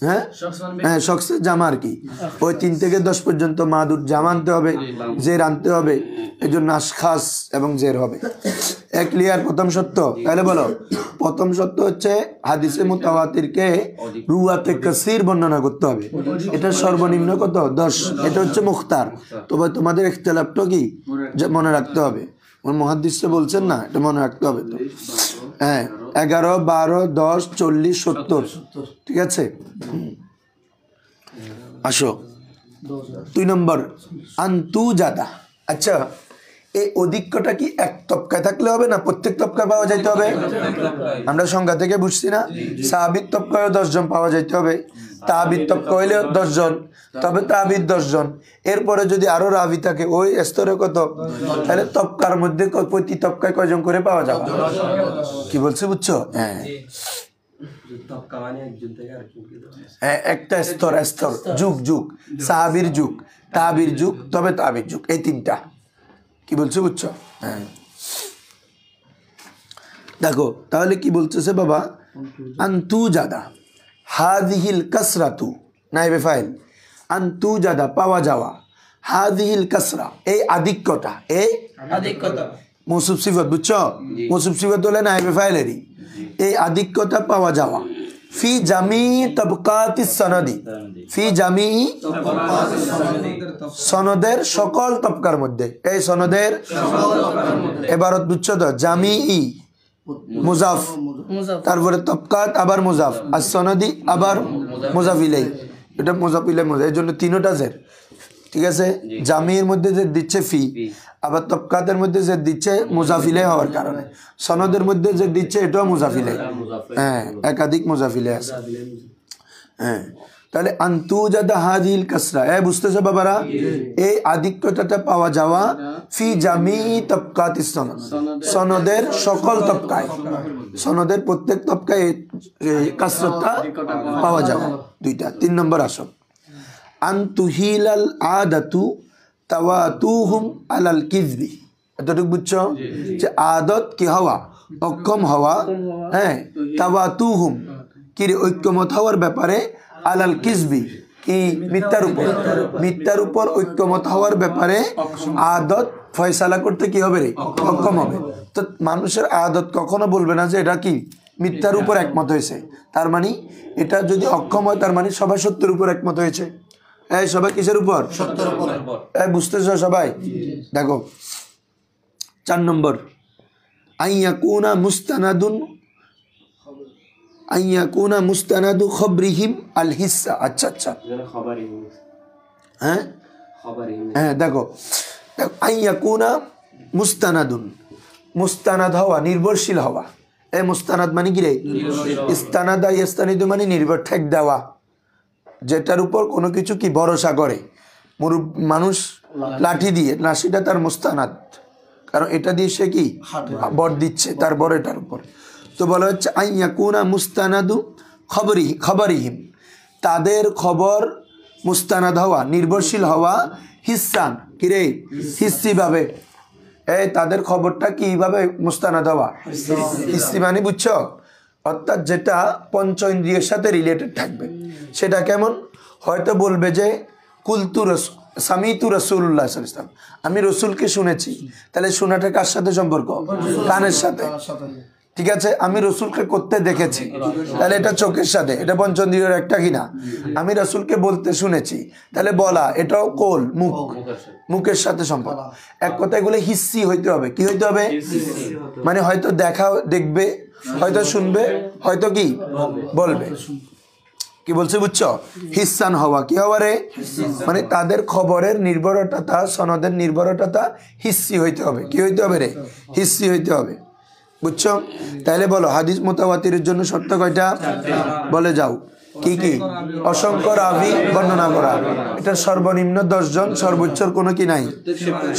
S1: হ্যাঁ হ্যাঁ, শখসের জামা আর কি, ওই 3 থেকে 10 পর্যন্ত মাদুর জামা আনতে হবে, জের আনতে হবে, এই জন্য আশখাস এবং জের হবে। এক ক্লিয়ার? প্রথম সত্য। তাহলে বলো, প্রথম সত্য হচ্ছে হাদিসে মুতাওয়াতিরকে রুয়াতে কাসীর বর্ণনা করতে হবে। এটা সর্বনিম্ন কত? 10। এটা হচ্ছে মুখতার। তবে তোমাদের ইখতিলাফটা কি মনে রাখতে হবে, মুহাদ্দিসরা বলছেন না, এটা মনে রাখতে হবে। তো হ্যাঁ, 11, 12, 10, 40, 70। ঠিক আছে, আসো 2 নম্বর, আন্তু জাদা। আচ্ছা, এই অধিক্যটা কি এক তবকায় থাকলে হবে না, প্রত্যেক তবকায় পাওয়া যাইতে হবে? আমরা সংখ্যা থেকে বুঝছি না, সাহাবীর তবকায় 10 জন পাওয়া যাইতে হবে, তাবিদ তবকা হইলে 10 জন, তবে তাবিদ 10 জন। এরপরে যদি আরো রাবি থাকে ওই স্তরে কত? তাহলে তবকার মধ্যে প্রতি তবকায় কয়জন করে পাওয়া যাবে? কি বলছে বুঝছো? হ্যাঁ, একটা স্তর স্তর, যুগ যুগ, সাহাবীর যুগ, তাবির যুগ, তবে তাবির যুগ, এই 3টা। কি বলছো বুঝছো? হ্যাঁ, দেখো তাহলে কি বলতেছে বাবা, আন্তু জাদা হাদিহিল কাসরাতু, নাইবে ফাইল, আন্তু জাদা পাওয়া যাওয়া, হাদিহিল কাসরা এই আধিক্যটা, এই আধিক্যতা মৌসুফ সিফত, বুঝছো? মৌসুফ সিফত হলে নাইবে ফাইলেরই, এই আধিক্যতা পাওয়া যাওয়া। ফি জামি তবকাতিস সনদি, ফি জামি সনদের সকল তবকার মধ্যে, এই সনদের এবারত বুঝছো তো, জামি মুজাফ, তারপরে তবকাত আবার মুজাফ, আর সনদি আবার মুজাফ ইলাই, এটা মুজাফ ইলাই মুজাফ, এই জন্য 3টা জের। ঠিক আছে, জামির মধ্যে যে দিচ্ছে ফি, আবার তবকাতের মধ্যে যে দিচ্ছে মুজাফ ইলাই হওয়ার কারণে, সনদের মধ্যে যে দিচ্ছে এটাও মুজাফ ইলাই। হ্যাঁ, একাধিক মুজাফ ইলাই আছে। হ্যাঁ, তাহলে আন্তুজাদা হাদিল কাসরা, বুঝতেছো বাবারা? এই আধিক্যতাটা পাওয়া যাওয়া ফি জামি তবকাতিস সনদ, সনদের সকল তবকায়, সনদের প্রত্যেক তবকায় এই কাসরতটা পাওয়া যাওয়া। দুইটা। 3 নম্বর আসো, আনতুহিলাল আদাতু তাওয়াতুহুম আলাল কিযবি। এতটুকু বুঝছো যে আদত কি হওয়া, অক্ষম হওয়া, হ্যাঁ, তাওয়াতুহুম কি ঐক্যমত হওয়ার ব্যাপারে, আলাল কিযবি কি মিথ্যার উপর, মিথ্যার উপর ঐক্যমত হওয়ার ব্যাপারে আদত ফয়সালা করতে কি হবে রে, অক্ষম হবে। তো মানুষের আদত কখনো বলবে না যে এটা কি মিথ্যার উপর একমত হয়েছে, তার মানে এটা যদি অক্ষম হয় তার মানে সবাই সত্যের উপর একমত হয়েছে। এই সবাই কিসের উপর? সত্যের উপর। বুঝতেছো সবাই? দেখো 4 নম্বর, আইয়াকুনা মুস্তানাদুন, আইয়াকুনা মুস্তানাদু খবরিহিম আল হিস্সা। আচ্ছা আচ্ছা, হ্যাঁ হ্যাঁ, দেখো আইয়াকুনা মুস্তানাদুন, মুস্তানাদ হওয়া, নির্ভরশীল হওয়া। মুস্তানাদ মানে কি রে? ইস্তানাদা ইস্তানিদু মানে নির্ভর, ঠেক দেওয়া, যেটার উপর কোনো কিছু কি ভরসা করে। মানুষ লাঠি দিয়ে, লাঠিটা তার মুস্তানাদ, কারণ এটা দিয়ে সে কি বর দিচ্ছে তার বর এটার উপর। তো বলা হচ্ছে আইয়াকুনা মুস্তানাদু খবরিহিম, তাদের খবর মুস্তানাদ হওয়া, নির্ভরশীল হওয়া, হিসান কিরে হিস্সি ভাবে। তাদের খবরটা কিভাবে মুস্তানাদ হওয়া, হিস্সি মানে বুঝছো, অর্থাৎ যেটা পঞ্চ ইন্দ্রিয়ের সাথে রিলেটেড থাকবে। সেটা কেমন? হয়তো বলবে যে কুলতু সামিতু রাসূলুল্লাহ সাল্লাল্লাহু আলাইহি ওয়াসাল্লাম, আমি রসুলকে শুনেছি। তাহলে শোনাটা কার সাথে সম্পর্ক? কানের সাথে। ঠিক আছে, আমি রসুলকে করতে দেখেছি, তাহলে এটা চোখের সাথে, এটা পঞ্চেন্দ্রিয়ের একটা কিনা। আমি রসুলকে বলতে শুনেছি, তাহলে বলা, এটাও কোল, মুখ, মুখের সাথে সম্পর্ক। এক কথা এগুলো হিস্সি হইতে হবে। কি হইতে হবে? মানে হয়তো দেখবে, হয়তো শুনবে, হয়তো কি বলবে। কি বলছে বুঝছো? হিসান হওয়া, কি হওয়া রে? মানে তাদের খবরের নির্ভরতা, সনদের নির্ভরতা হিস্সি হইতে হবে। কি হইতে হবে রে? হিস্সি হইতে হবে। বুঝছো? তাহলে বলো হাদিস মুতাওয়াতিরের জন্য শর্ত কয়টা? বলে যাও। কি কি? অসংখ্য রাবি বর্ণনা করা, এটা সর্বনিম্ন 10 জন, সর্বোচ্চর কোনো কি নাই,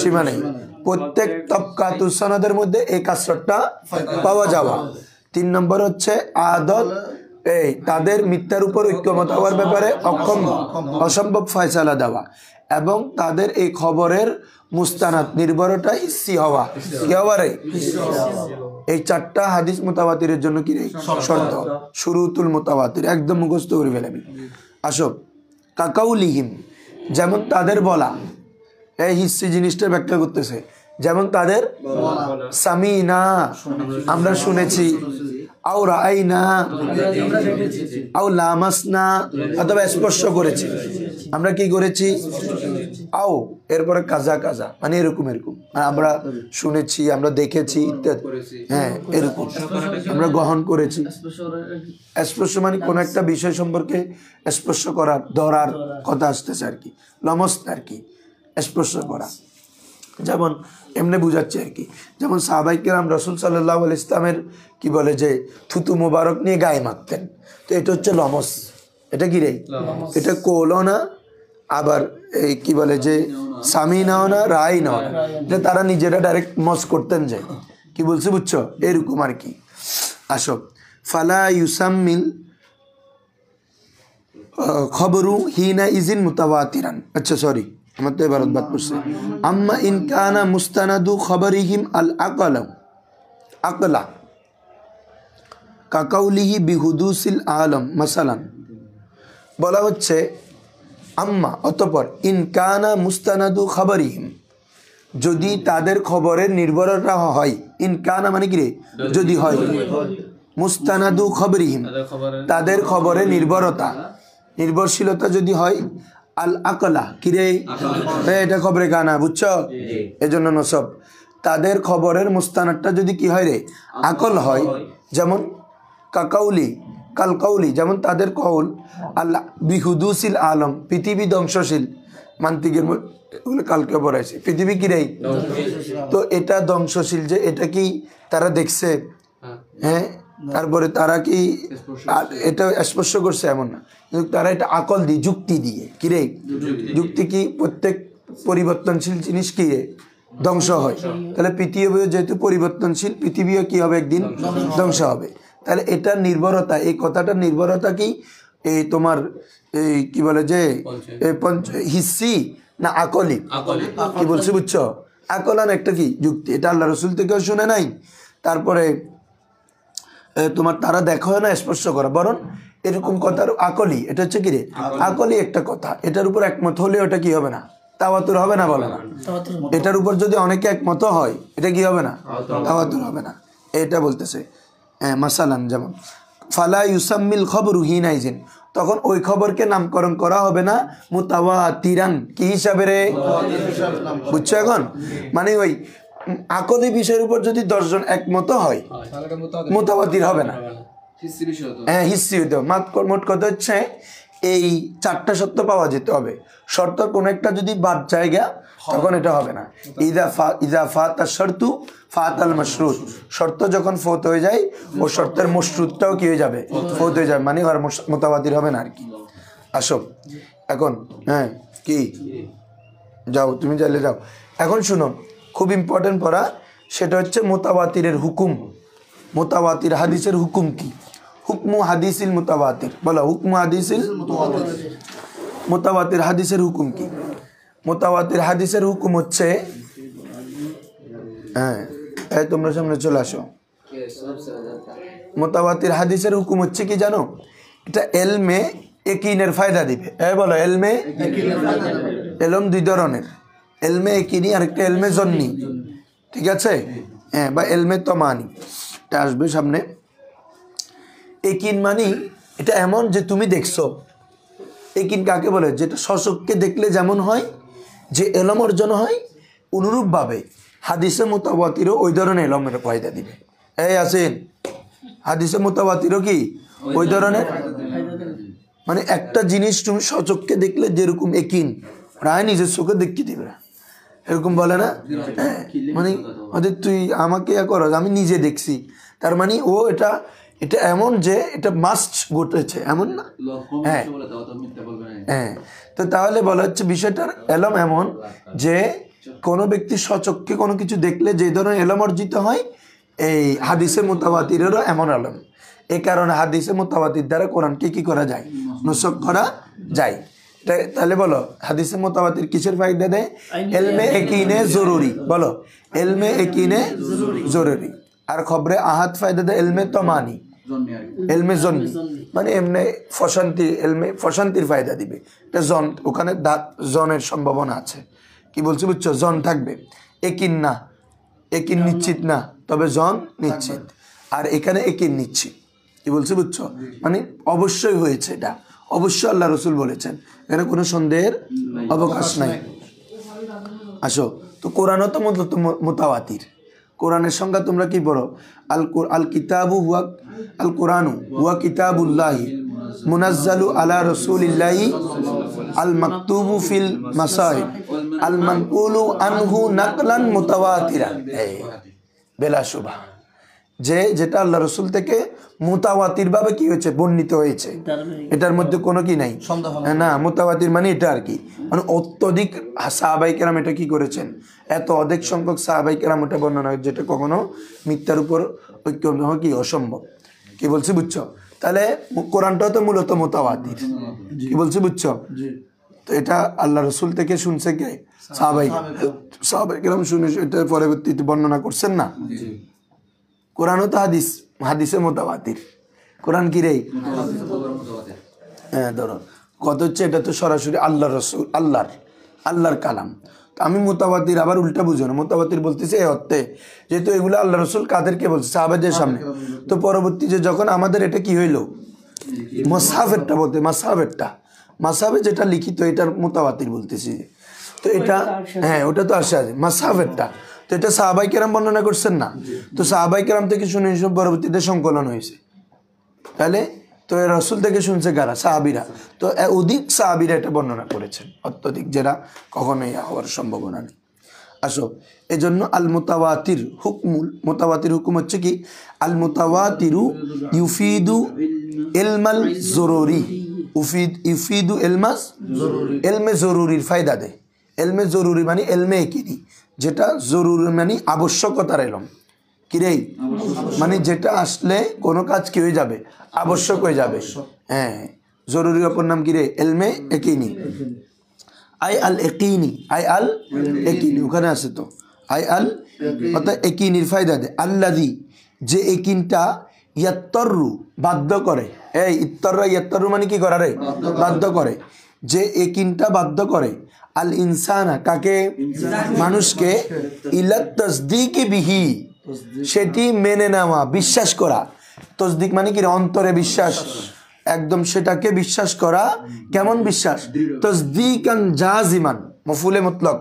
S1: সীমা নেই। প্রত্যেক তবকাতুস সনদের মধ্যে এই কাসরতটা পাওয়া যাওয়া। 3 নম্বর হচ্ছে আদত, তাদের মিথ্যার উপর ঐক্যমত হওয়ার ব্যাপারে অক্ষম, অসম্ভব ফয়সালা দেওয়া, এবং তাদের এই খবরের মুস্তানাদ, নির্ভরতা হিস্সি হওয়া। কি হওয়া রে? এই 4টা হাদিস মুতাওয়াতিরের জন্য কি রে শর্ত। শুরুতুল মুতাওয়াতির একদম মুখস্থ করে ফেলবি। আসো, কাকাউলিহিম, যেমন তাদের বলা। এই হিস্সি জিনিসটা ব্যাখ্যা করতেছে। যেমন তাদের সামিনা, আমরা শুনেছি, আও রাআইনা, আও লামাসনা, অথবা স্পর্শ করেছি। আমরা কি করেছি? আও এরপরে কাজা কাজা, মানে এরকম এরকম, আমরা শুনেছি, আমরা দেখেছি ইত্যাদি। হ্যাঁ, এরকম আমরা গ্রহণ করেছি। স্পর্শ মানে কোন একটা বিষয় সম্পর্কে স্পর্শ করার, ধরার কথা আসতেছে আর কি, লমস আর কি, স্পর্শ করা। যেমন এমনি বুঝাচ্ছে আর কি, যেমন সাহাবায়ে কেরাম রাসূল সাল্লাল্লাহু আলাইহি ইসলামের কি বলে যে থুতু মোবারক নিয়ে গায়ে মাখতেন। তো এটা হচ্ছে লমস। এটা কি রে? এটা কোলও না, আবার এই কি বলে যে স্বামী নাও না, রায় নাও না, এটা তারা নিজেরা ডাইরেক্ট মস করতেন। যে কি বলছে বুঝছো, এরকম আর কি। আসো, ফালা ইউসাম্মিল খবরু হিনা ইজিন মুতাওয়াতিরান। আচ্ছা সরি, আমার তো এবার বাদ পড়ছে। আম্মা ইন কানা মুস্তানাদু খবরিহিম আল আকলা কাকাউলিহি বিহুদুসিল আলম মাসালান। বলা হচ্ছে আম্মা, অতঃপর, ইন কানা মুস্তানাদু খবরিহিম, যদি তাদের খবরের নির্ভরতা হয়। ইন কানা মানে কি রে? যদি হয়। মুস্তানাদু খবরিহিম, তাদের খবরের নির্ভরতা, নির্ভরশীলতা যদি হয়। আল আকলা কিরে, এটা খবরে কানা, বুঝছো? এজন্য নসব। তাদের খবরের মুস্তানাদটা যদি কি হয় রে? আকল হয়। যেমন কাকাউলি, কালকাউলি, যেমন তাদের কৌল, আল্লাহ বিহুদুসিল আলম, পৃথিবী ধ্বংসশীল। মান্তিকের কালকে পড়াইছে, পৃথিবী কি রে? তো এটা ধ্বংসশীল, যে এটা কি তারা দেখছে? হ্যাঁ, তারপরে তারা কি এটা স্পর্শ করছে এমন না, কিন্তু তারা এটা আকল দিয়ে যুক্তি দিয়ে কিরে যুক্তি কি প্রত্যেক পরিবর্তনশীল জিনিস কি ধ্বংস হয়, তাহলে পৃথিবীও যেহেতু পরিবর্তনশীল পৃথিবীও কি হবে একদিন ধ্বংস হবে। তাহলে এটা নির্ভরতা, এই কথাটার নির্ভরতা কি এই তোমার এই কি বলে যে হিস্সি না আকলি, কি বলছি বুঝছো? আকলান একটা কি যুক্তি, এটা আল্লাহ রসুল থেকেও শুনে নাই, তারপরে তোমার তারা দেখা হয় না স্পর্শ করা, বরং এরকম কথার আকলি, এটা হচ্ছে কি রে আকলি একটা কথা, এটার উপর একমত হলে ওটা কি হবে না তাওয়াতুর হবে না, বলো না। এটার উপর যদি অনেকে একমত হয় এটা কি হবে না তাওয়াতুর হবে না, এটা বলতেছে। মাসালান যেমন ফালা ইউসাম্মিল খবরু হিনাইজিন, তখন ওই খবরকে নামকরণ করা হবে না মুতাওয়াতিরান, কি হিসাবে রে বুঝছো? এখন মানে ওই আকদি বিষয়ের উপর যদি 10 জন একমত হয় মুতাওয়াতির হবে না, হ্যাঁ হিস্সি হইতে হবে। মোট কথা হচ্ছে এই 4টা শর্ত পাওয়া যেতে হবে, শর্ত কোন একটা যদি বাদ জায়গা তখন এটা হবে না। ইদা ফাতা শর্তু ফাতাল মাশরুত, শর্ত যখন ফৌত হয়ে যায় ও শর্তের মশরুতটাও কি হয়ে যাবে ফৌত হয়ে যাবে, মানে আর মুতাওয়াতির হবে না আর কি। আসো এখন, হ্যাঁ কি যাও তুমি চাইলে যাও। এখন শুনো খুব ইম্পর্টেন্ট পড়া, সেটা হচ্ছে মুতাওয়াতিরের হুকুম, মুতাওয়াতির হাদিসের হুকুম কি, হুকমু হাদিসিল মুতাওয়াতির, বলো হুকমু হাদিসিল মুতাওয়াতির হাদিসের হুকুম কি? মুতাওয়াতির হাদিসের হুকুম হচ্ছে, হ্যাঁ এই তোমরা সামনে চলে আসো, মুতাওয়াতির হাদিসের হুকুম হচ্ছে কি জানো? এটা এলমে একিনের ফায়দা দিবে। বলো এলমে, এলম 2 ধরনের, এলমে একিনি আর একটা এলমে জন্নি, ঠিক আছে? হ্যাঁ, বা এলমে তমানি, এটা আসবে সামনে। একিন মানি এটা এমন যে তুমি দেখছো, একিন কাকে বলে? যেটা সচক্ষে দেখলে যেমন হয়, যে এলম অর্জন হয়, অনুরূপভাবে হাদিসে মুতাওয়াতিরও ওই ধরনের এলমের ফায়দা দিবে। আসেন হাদিসে মুতাওয়াতিরও কি ওই ধরনের, মানে একটা জিনিস তুমি সচক্ষে দেখলে যেরকম একিন প্রায় নিজের চোখে দেখতে দিবে না, এরকম বলে না? মানে তুই আমাকে করো, আমি নিজে দেখছি, তার মানে ও এটা এটা এমন যে এটা মাস্ট ঘটেছে এমন না। হ্যাঁ হ্যাঁ, তো তাহলে বলা হচ্ছে বিষয়টার এলম এমন যে কোনো ব্যক্তি সচক্ষে কোনো কিছু দেখলে যে ধরনের এলম অর্জিত হয়, এই হাদিসে মুতাওয়াতিরেরও এমন এলম। এই কারণে হাদিসে মুতাওয়াতির দ্বারা কোরআনকে কি করা যায়? নসখ করা যায়। তাহলে বলো হাদিসে মুতাওয়াতির কিসের ফায়দা দেয়? এলমে একিনে জরুরি, বলো এলমে একিনে জরুরি। আর খবরে আহাদ ফায়দা দেয় এলমে তমানি, এলমে জন্নি, মানে এমনি ফশান্তি, এলমে ফশান্তির ফায়দা দিবে। এটা জন, ওখানে জনের সম্ভাবনা আছে, কি বলছি বুঝছো? জন থাকবে, একিন না, একিন নিশ্চিত না, তবে জন নিশ্চিত। আর এখানে একিন নিশ্চিত, কি বলছি বুঝছো? মানে অবশ্যই হয়েছে, এটা অবশ্যই আল্লাহ রসুল বলেছেন, এখানে কোনো সন্দেহের অবকাশ নাই। আসো, তো কোরআনও তো মুতাওয়াতির, কোরআনের সংজ্ঞা তোমরা কি পড়ো? আল কিতাবু হুয়া আল কোরআনু হুয়া কিতাবুল্লাহি মুনাজ্জালু আলা রাসূলিল্লাহি আল মাকতুবু ফিল মাসাহিব আল মানকুলু আনহু নাকলান মুতাওয়াতিরা, বেলা শুভা, যে যেটা আল্লাহ রসুল থেকে মুতাওয়াতির ভাবে কি হয়েছে, বর্ণিত হয়েছে, এটার মধ্যে কোনো কি নাই না। মুতাওয়াতির মানে এটা আর কি, মানে অত্যধিক সাহাবাই কেরাম এটা কি করেছেন, এত অধিক সংখ্যক সাহাবাই কেরাম এটা বর্ণনা, যেটা কখনো মিথ্যার উপর ঐক্য কি অসম্ভব, কি বলছি বুঝছো? তাহলে কোরআনটাও তো মূলত মুতাওয়াতির, কি বলছি বুঝছো? তো এটা আল্লাহ রসুল থেকে শুনছে কে? সাহাবাই কেরাম শুনে এটা পরবর্তীতে বর্ণনা করছেন না। কোরআনও তো হাদিসে মুতাওয়াতির, কোরআন কি রে? হ্যাঁ ধরো কত হচ্ছে, এটা তো সরাসরি আল্লাহ রসুল, আল্লাহর কালাম। তো আমি মুতাওয়াতির আবার উল্টা বুঝো না, মুতাওয়াতির বলতেছে এই অর্থে, যেহেতু এগুলো আল্লাহ রসুল কাদেরকে বলছে? সাহাবাদের সামনে। তো পরবর্তী যে যখন আমাদের এটা কি হইলো, মাসহাফেরটা বলতে, মাসহাফে যেটা লিখিত এটার মুতাওয়াতির বলতেছি। তো এটা হ্যাঁ ওটা তো আসে মাসহাফেরটা, তো এটা সাহাবাই কেরাম বর্ণনা করছেন না, তো সাহাবাই কেরাম থেকে শুনে সব পরবর্তীতে সংকলন হয়েছে। তাহলে তো রসুল থেকে শুনছে কারা? সাহাবিরা। তো অধিক সাহাবিরা এটা বর্ণনা করেছেন, অত্যধিক, যেটা কখনোই হওয়ার সম্ভাবনা নেই। আসো, এজন্য আল মুতাওয়াতির হুকুম হচ্ছে কি, আল মুতাওয়াতিরু ইউফিদু ইলমাল জরুরি, ইউফিদু এলমে জরুরির ফায়দা দেয়। এলমে জরুরি মানে এলমে একিনি, যেটা জরুরি মানে আবশ্যকতার এলম, কিরে মানে যেটা আসলে কোনো কাজ কি হয়ে যাবে, আবশ্যক হয়ে যাবে। হ্যাঁ, জরুরির অপর নাম কিরে, এলমে একিনি। আই আল একিনি, আই আল একিনি ওখানে আছে তো, আই আল অর্থাৎ একিনির ফায়দা দেয়। আল্লাদি, যে একিনটা ইয়াত্তরু বাধ্য করে, এই ইত্তররা ইয়াত্তরু মানে কি করা রে, বাধ্য করে, যে একিনটা বাধ্য করে আল ইনসানা কাকে, মানুষকে, ইলা তাসদিকি বিহি, সেটি মেনে নেওয়া, বিশ্বাস করা। তসদিক মানে কি, অন্তরে বিশ্বাস, একদম সেটাকে বিশ্বাস করা। কেমন বিশ্বাস, তসদিকান জাজিমান, মফুলে মতলক,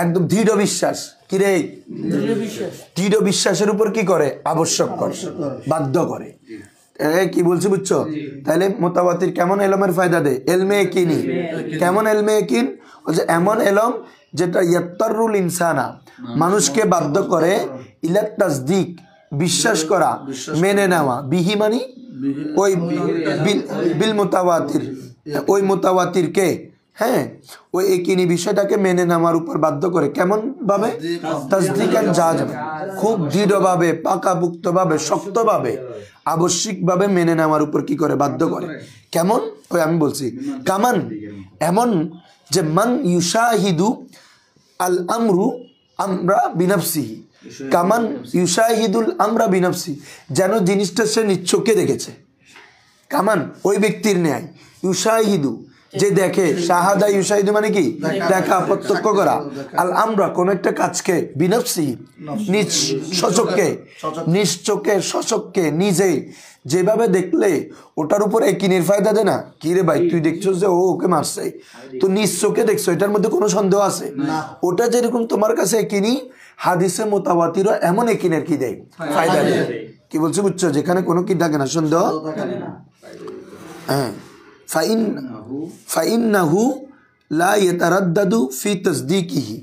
S1: একদম দৃঢ় বিশ্বাস। কিরে, দৃঢ় বিশ্বাসের উপর কি করে, আবশ্যক করে, বাধ্য করে। কি বলছি বুঝছো? তাহলে মুতাওয়াতির কেমন এলমের ফায়দা দেয়, এলমে একিনি। কেমন এলমে একিন, এমন এলম যেটা ইয়াত্তারুল ইনসানা, মানুষকে বাধ্য করে, ইলা তাসদিক বিশ্বাস করা, মেনে নেওয়া, বিহি মানি ওই বিল মুতাওয়াতির, ওই মুতাওয়াতির কে, হ্যাঁ, ওই একিনি বিষয়টাকে মেনে নেওয়ার উপর বাধ্য করে। কেমন ভাবে, তাসদিকান জাযিমান, খুব দৃঢ়ভাবে, পাকাপুক্তভাবে, শক্তভাবে, আবশ্যিকভাবে মেনে নেওয়ার উপর কি করে, বাধ্য করে। কেমন, ওই আমি বলছি কামান, এমন যে মান ইউশাহিদু আল আমরু আমরা বিনাফসিহি, কামান ইউশাহিদুল আমরা বিনাফসি, যেন জিনিসটা সে নিজ চোখে দেখেছে। কামান ওই ব্যক্তির ন্যায়, ইউশাহিদু যে দেখে, শাহাদা ইউশাহিদু মানে কি, দেখা, প্রত্যক্ষ করা, আল আমরা কোন একটা কাজকে, বিনাফসি নিজ সচক্ষে, নিজ চোখে সচক্ষে নিজে যেভাবে দেখলে ওটার উপর একিনের ফায়দা দেয় না। কি রে ভাই, তুই দেখছো যে ও ওকে মারছে, তো নিজ চোখে দেখছো, এটার মধ্যে কোনো সন্দেহ আছে? ওটা যেরকম তোমার কাছে একিনি, হাদিসে মুতাওয়াতিরও এমন একিনের কি দেয়, ফায়দা দেয়। কি বলছো বুঝছো, যেখানে কোনো কি থাকে না, সন্দেহ। হ্যাঁ, ফাইন্নাহু লা ইয়াতারাদ্দাদু ফি তাসদীকিহি,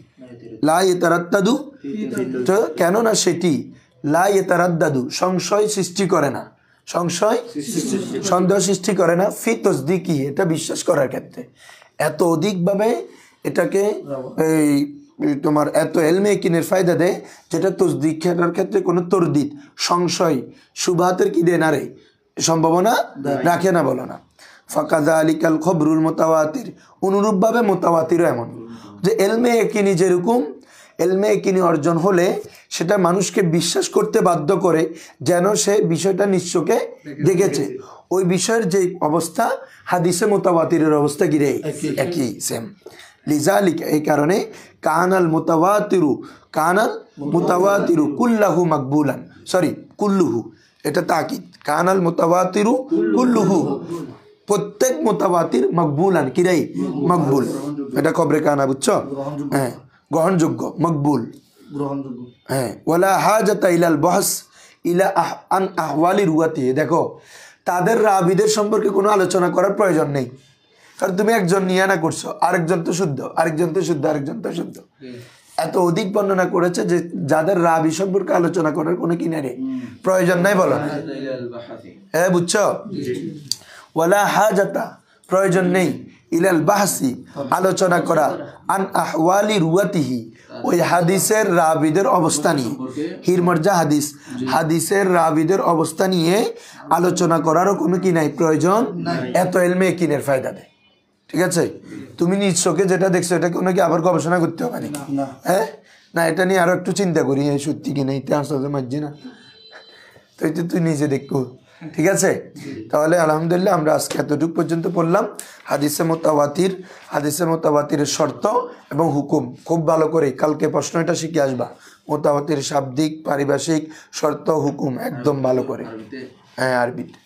S1: লা ইয়াতারাদ্দাদু, তো কেননা সেটি লা ইয়াতারাদ্দাদু সংশয় সৃষ্টি করে না, সন্দেহ সৃষ্টি করে না, ফি তাসদীকিহি এটা বিশ্বাস করার ক্ষেত্রে। এত অধিকভাবে এটাকে এই তোমার এত এলমে কিনের ফায়দা দেয়, যেটা তসদিক করার ক্ষেত্রে কোনো তরদিদ, সংশয়, শুবহাতের কি দেয় না রে, সম্ভাবনা রাখে না, বলো না। ফাকাযালিকাল খবরুল মুতাওয়াতির, অনুরূপভাবে মুতাওয়াতিরও এমন যে এলমে একিনি, যেরকম এলমে একিনি অর্জন হলে সেটা মানুষকে বিশ্বাস করতে বাধ্য করে, যেন সে বিষয়টা নিশ্চয়কে দেখেছে। ওই বিষয়ের যে অবস্থা, হাদিসে মুতাওয়াতিরের অবস্থা গিরে একই, সেম। লিজালিকা, এই কারণে, কানাল মুতাওয়াতিরু কুল্লাহু মাকবুলান, সরি কুল্লুহু, এটা তাকিদ, কানাল মুতাওয়াতিরু কুল্লুহু, প্রত্যেক মুতাওয়াতির মকবুলান, কিরাই মকবুল, এটা খবরে কানা, বুঝছো? হ্যাঁ, গ্রহণযোগ্য, মকবুল, হ্যাঁ। ওয়ালা হাজাতা ইলাল বহস ইলা আন আহওয়ালি রুয়াতি, দেখো তাদের রাবিদের সম্পর্কে কোনো আলোচনা করার প্রয়োজন নেই, কারণ তুমি একজন নিয়ে না করছো, আরেকজন তো শুদ্ধ, আরেকজন তো শুদ্ধ, আরেকজন তো শুদ্ধ। এত অধিক বর্ণনা করেছে যে যাদের রাবি সম্পর্কে আলোচনা করার কোনো কিনারে প্রয়োজন নাই, বলো। হ্যাঁ, বুঝছো? ওয়ালা হাজাতা, প্রয়োজন নেই, ইলাল বাহসি, আলোচনা করা, আন আহওয়ালি রুয়াতিহি, ওই হাদিসের রাবিদের অবস্থা নিয়ে, হিরমর্জা হাদিস, হাদিসের রাবিদের অবস্থা নিয়ে আলোচনা করারও কোনো কি নাই, প্রয়োজন। এত এলমে কিনের ফায়দা দেয়, ঠিক আছে? তুমি নিজ চোখে যেটা দেখছো, এটা কোনো কি আবার গবেষণা করতে হবে নাকি? হ্যাঁ, না, এটা নিয়ে আরো একটু চিন্তা করি, সত্যি কিনা ইতিহাস মাঝি না, তো এটা তুই নিজে দেখবো, ঠিক আছে? তাহলে আলহামদুলিল্লাহ আমরা আজকে এতটুকু পর্যন্ত পড়লাম। হাদিসে মুতাওয়াতিরের শর্ত এবং হুকুম খুব ভালো করে কালকে প্রশ্নটা শিখে আসবা। মুতাওয়াতির শাব্দিক, পারিভাষিক, শর্ত, হুকুম একদম ভালো করে, হ্যাঁ, আরবিতে।